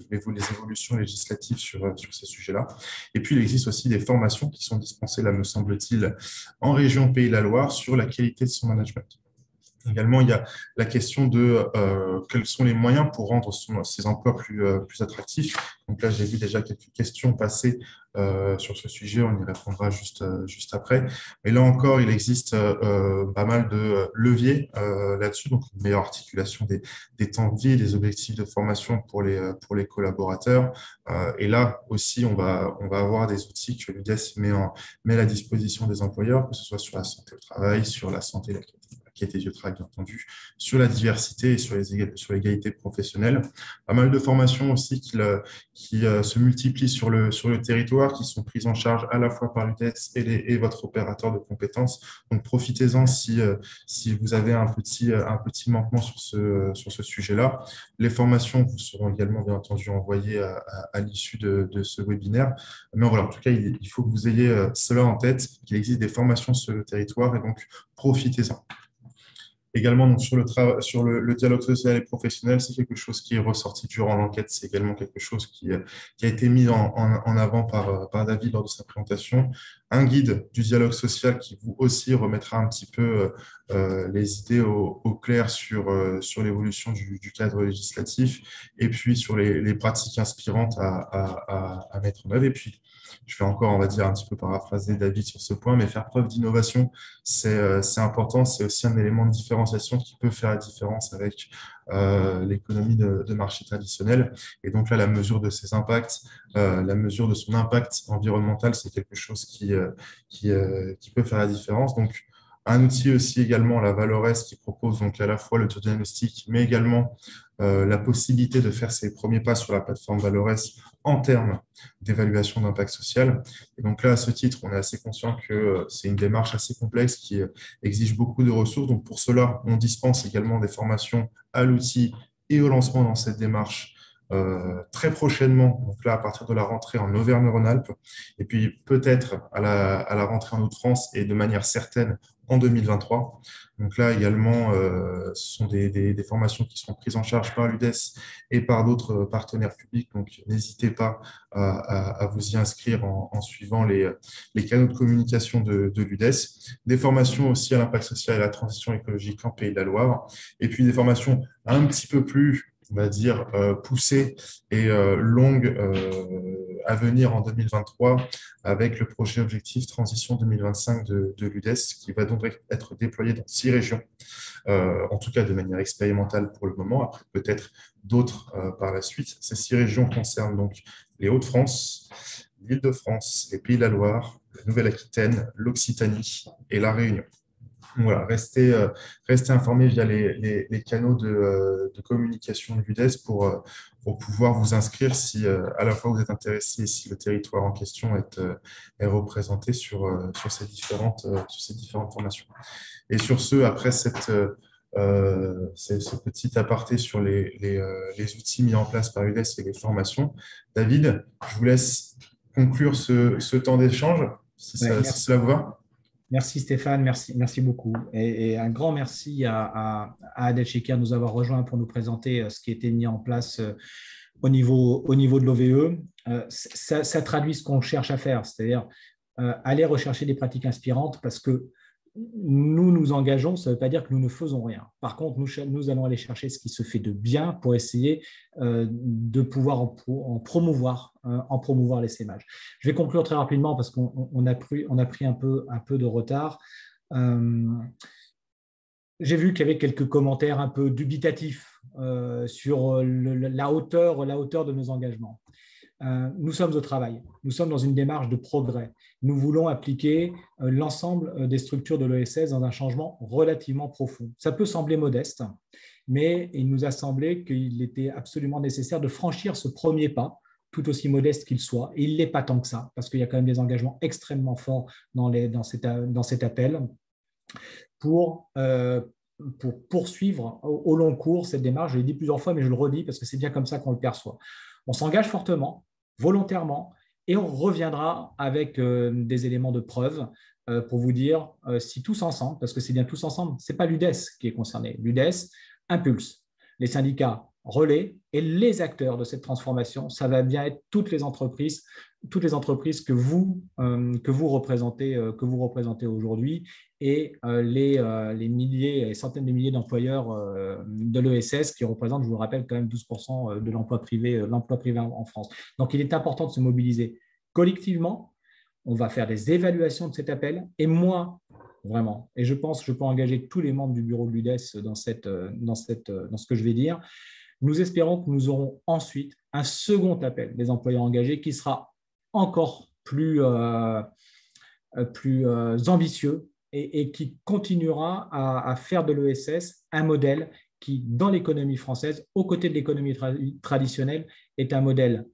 les évolutions législatives sur ces sujets-là. Et puis, il existe aussi des formations qui sont dispensées, là, me semble-t-il, en région Pays de la Loire sur la qualité de son management. Également, il y a la question de quels sont les moyens pour rendre ces emplois plus attractifs. Donc là, j'ai vu déjà quelques questions passer sur ce sujet, on y répondra juste après. Mais là encore, il existe pas mal de leviers là-dessus, donc une meilleure articulation des temps de vie, des objectifs de formation pour les collaborateurs. Et là aussi, on va avoir des outils que l'UDES met à la disposition des employeurs, que ce soit sur la santé au travail, sur la santé, la qualité du travail, bien entendu, sur la diversité et sur l'égalité professionnelle. Pas mal de formations aussi qui se multiplient sur le territoire, qui sont prises en charge à la fois par l'UDES et votre opérateur de compétences. Donc, profitez-en si vous avez un petit manquement sur ce sujet-là. Les formations vous seront également, bien entendu, envoyées à l'issue de ce webinaire. Mais voilà, en tout cas, il faut que vous ayez cela en tête, qu'il existe des formations sur le territoire et donc profitez-en. Également, donc, sur le dialogue social et professionnel, c'est quelque chose qui est ressorti durant l'enquête. C'est également quelque chose qui a été mis en avant par David lors de sa présentation. Un guide du dialogue social qui vous aussi remettra un petit peu les idées au clair sur l'évolution du cadre législatif et puis sur les pratiques inspirantes à mettre en œuvre. Et puis, je vais encore, on va dire, un petit peu paraphraser David sur ce point, mais faire preuve d'innovation, c'est important. C'est aussi un élément de différenciation qui peut faire la différence avec l'économie de marché traditionnelle. Et donc là, la mesure de ses impacts, la mesure de son impact environnemental, c'est quelque chose qui peut faire la différence. Donc, un outil aussi également, la Valores, qui propose donc à la fois le diagnostic, mais également la possibilité de faire ses premiers pas sur la plateforme Valores en termes d'évaluation d'impact social. Et donc là, à ce titre, on est assez conscient que c'est une démarche assez complexe qui exige beaucoup de ressources. Donc pour cela, on dispense également des formations à l'outil et au lancement dans cette démarche très prochainement, donc là à partir de la rentrée en Auvergne-Rhône-Alpes, et puis peut-être à la rentrée en Hauts-de-France et de manière certaine en 2023. Donc là également, ce sont des formations qui seront prises en charge par l'UDES et par d'autres partenaires publics, donc n'hésitez pas à vous y inscrire en suivant les canaux de communication de l'UDES. Des formations aussi à l'impact social et à la transition écologique en Pays de la Loire, et puis des formations un petit peu plus, on va dire, poussée et longue à venir en 2023 avec le projet Objectif Transition 2025 de l'UDES qui va donc être déployé dans 6 régions, en tout cas de manière expérimentale pour le moment, après peut-être d'autres par la suite. Ces 6 régions concernent donc les Hauts-de-France, l'Île-de-France, les Pays de la Loire, la Nouvelle-Aquitaine, l'Occitanie et la Réunion. Voilà, restez informés via les canaux de communication de l'UDES pour pouvoir vous inscrire si à la fois vous êtes intéressé et si le territoire en question est représenté sur ces différentes formations. Et sur ce, après ce petit aparté sur les outils mis en place par l'UDES et les formations, David, je vous laisse conclure ce temps d'échange, si cela vous va. Merci Stéphane, merci beaucoup. Et un grand merci à Adel Cheikher de nous avoir rejoints pour nous présenter ce qui a été mis en place au niveau de l'OVE. Ça traduit ce qu'on cherche à faire, c'est-à-dire aller rechercher des pratiques inspirantes parce que nous nous engageons, ça ne veut pas dire que nous ne faisons rien. Par contre, nous allons aller chercher ce qui se fait de bien pour essayer de pouvoir en promouvoir l'essaimage. Je vais conclure très rapidement parce qu'on a pris un peu de retard. J'ai vu qu'il y avait quelques commentaires un peu dubitatifs sur la hauteur de nos engagements. Nous sommes au travail, nous sommes dans une démarche de progrès. Nous voulons appliquer l'ensemble des structures de l'ESS dans un changement relativement profond. Ça peut sembler modeste, mais il nous a semblé qu'il était absolument nécessaire de franchir ce premier pas, tout aussi modeste qu'il soit. Et il ne l'est pas tant que ça, parce qu'il y a quand même des engagements extrêmement forts dans cet appel pour poursuivre au long cours cette démarche. Je l'ai dit plusieurs fois, mais je le redis parce que c'est bien comme ça qu'on le perçoit. On s'engage fortement, volontairement, et on reviendra avec des éléments de preuve pour vous dire si tous ensemble, parce que c'est bien tous ensemble, ce n'est pas l'UDES qui est concerné. L'UDES impulse, les syndicats relaient et les acteurs de cette transformation, ça va bien être toutes les entreprises que vous représentez aujourd'hui et les milliers et centaines de milliers d'employeurs de l'ESS qui représentent, je vous le rappelle, quand même 12% de l'emploi privé en France. Donc, il est important de se mobiliser collectivement. On va faire des évaluations de cet appel et moi, vraiment, et je pense que je peux engager tous les membres du bureau de l'UDES dans ce que je vais dire. Nous espérons que nous aurons ensuite un second appel des employeurs engagés qui sera encore plus ambitieux et qui continuera à faire de l'ESS un modèle qui, dans l'économie française, aux côtés de l'économie traditionnelle, est un modèle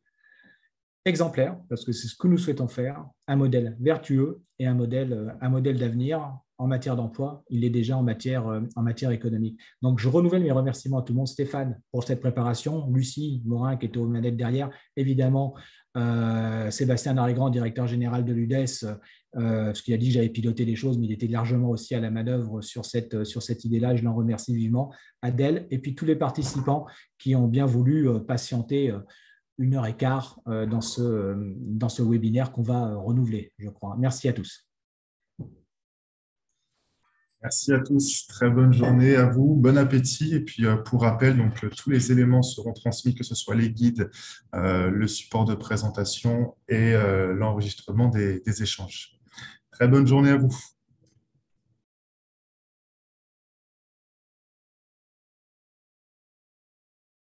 exemplaire, parce que c'est ce que nous souhaitons faire, un modèle vertueux et un modèle d'avenir en matière d'emploi. Il est déjà en matière économique. Donc, je renouvelle mes remerciements à tout le monde. Stéphane, pour cette préparation. Lucie Morin, qui était aux manettes derrière. Évidemment, Sébastien Narigrand, directeur général de l'UDES, parce qu'il a dit que j'avais piloté des choses, mais il était largement aussi à la manœuvre sur cette idée-là. Je l'en remercie vivement. Adèle, et puis tous les participants qui ont bien voulu patienter 1h15 dans ce webinaire qu'on va renouveler, je crois. Merci à tous. Merci à tous, très bonne journée à vous, bon appétit. Et puis pour rappel, donc, tous les éléments seront transmis, que ce soit les guides, le support de présentation et l'enregistrement des échanges. Très bonne journée à vous.